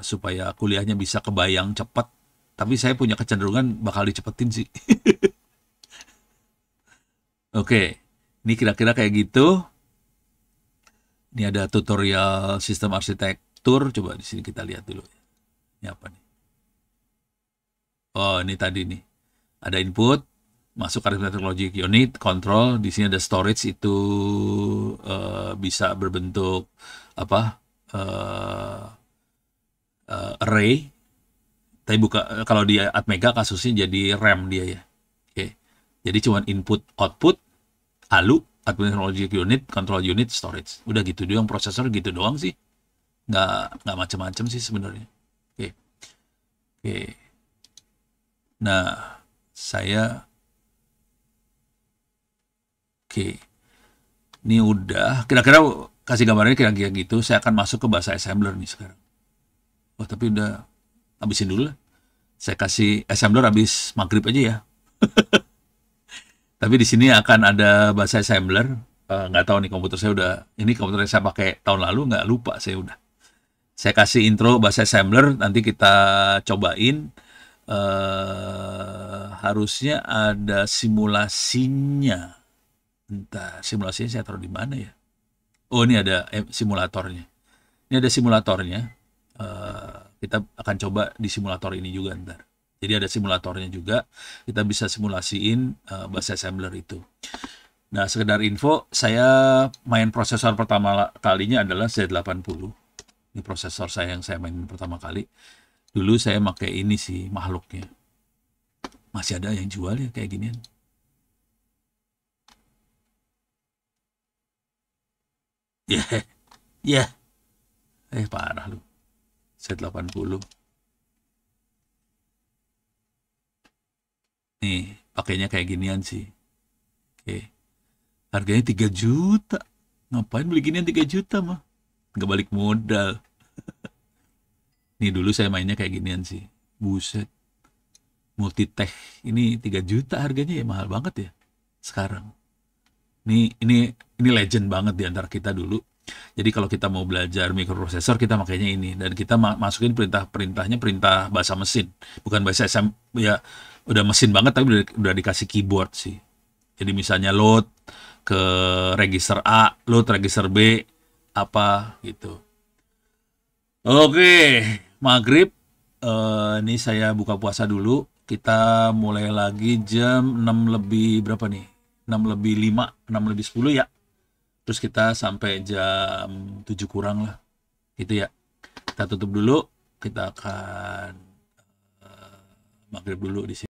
supaya kuliahnya bisa kebayang cepat. Tapi saya punya kecenderungan bakal dicepetin sih. Oke, ini kira-kira kayak gitu. Ini ada tutorial sistem arsitektur. Coba di sini kita lihat dulu. Ini apa nih? Oh, ini tadi nih. Ada input, masuk arithmetic logic unit, control. Di sini ada storage, itu bisa berbentuk apa? Array. Tapi kalau di Atmega kasusnya jadi RAM dia ya. Oke. Jadi cuma input output, ALU, arithmetic logic unit, control unit, storage. Udah gitu doang, prosesor gitu doang sih. Nggak macam-macam sih sebenarnya. Oke. Oke. Nah, oke. Ini udah, kira-kira kasih gambarnya kira-kira gitu. Saya akan masuk ke bahasa assembler nih sekarang. Oh, tapi udah habisin dulu lah. Saya kasih assembler habis maghrib aja ya. Tapi di sini akan ada bahasa assembler. Nggak tahu nih komputer saya ini komputer yang saya pakai tahun lalu, nggak lupa saya udah. Saya kasih intro bahasa assembler, nanti kita cobain. Harusnya ada simulasinya. Entah, simulasinya saya taruh di mana ya? Oh, ini ada simulatornya. Ini ada simulatornya. Kita akan coba di simulator ini juga ntar. Jadi ada simulatornya juga. Kita bisa simulasiin bahasa assembler itu. Nah, sekedar info, saya main prosesor pertama kalinya adalah Z80. Ini prosesor yang saya main pertama kali. Dulu saya pakai ini sih, makhluknya. Masih ada yang jual ya kayak ginian. Ya. Parah lu. Z80. Nih, pakainya kayak ginian sih. Oke. Harganya 3 juta. Ngapain beli ginian 3 juta mah? Nggak balik modal. Nih dulu saya mainnya kayak ginian sih. Buset. Multitech. Ini 3 juta harganya ya, mahal banget ya sekarang. Ini legend banget di antara kita dulu. Jadi kalau kita mau belajar mikroprosesor, kita makanya ini. Dan kita masukin perintahnya perintah bahasa mesin. Bukan bahasa SM, ya udah mesin banget tapi udah dikasih keyboard sih. Jadi misalnya load ke register A, load register B, apa gitu. Oke, maghrib. Ini saya buka puasa dulu. Kita mulai lagi jam 6 lebih berapa nih? 6 lebih 5, 6 lebih 10 ya. Terus kita sampai jam 7 kurang lah. Gitu ya. Kita tutup dulu. Kita akan maghrib dulu di sini.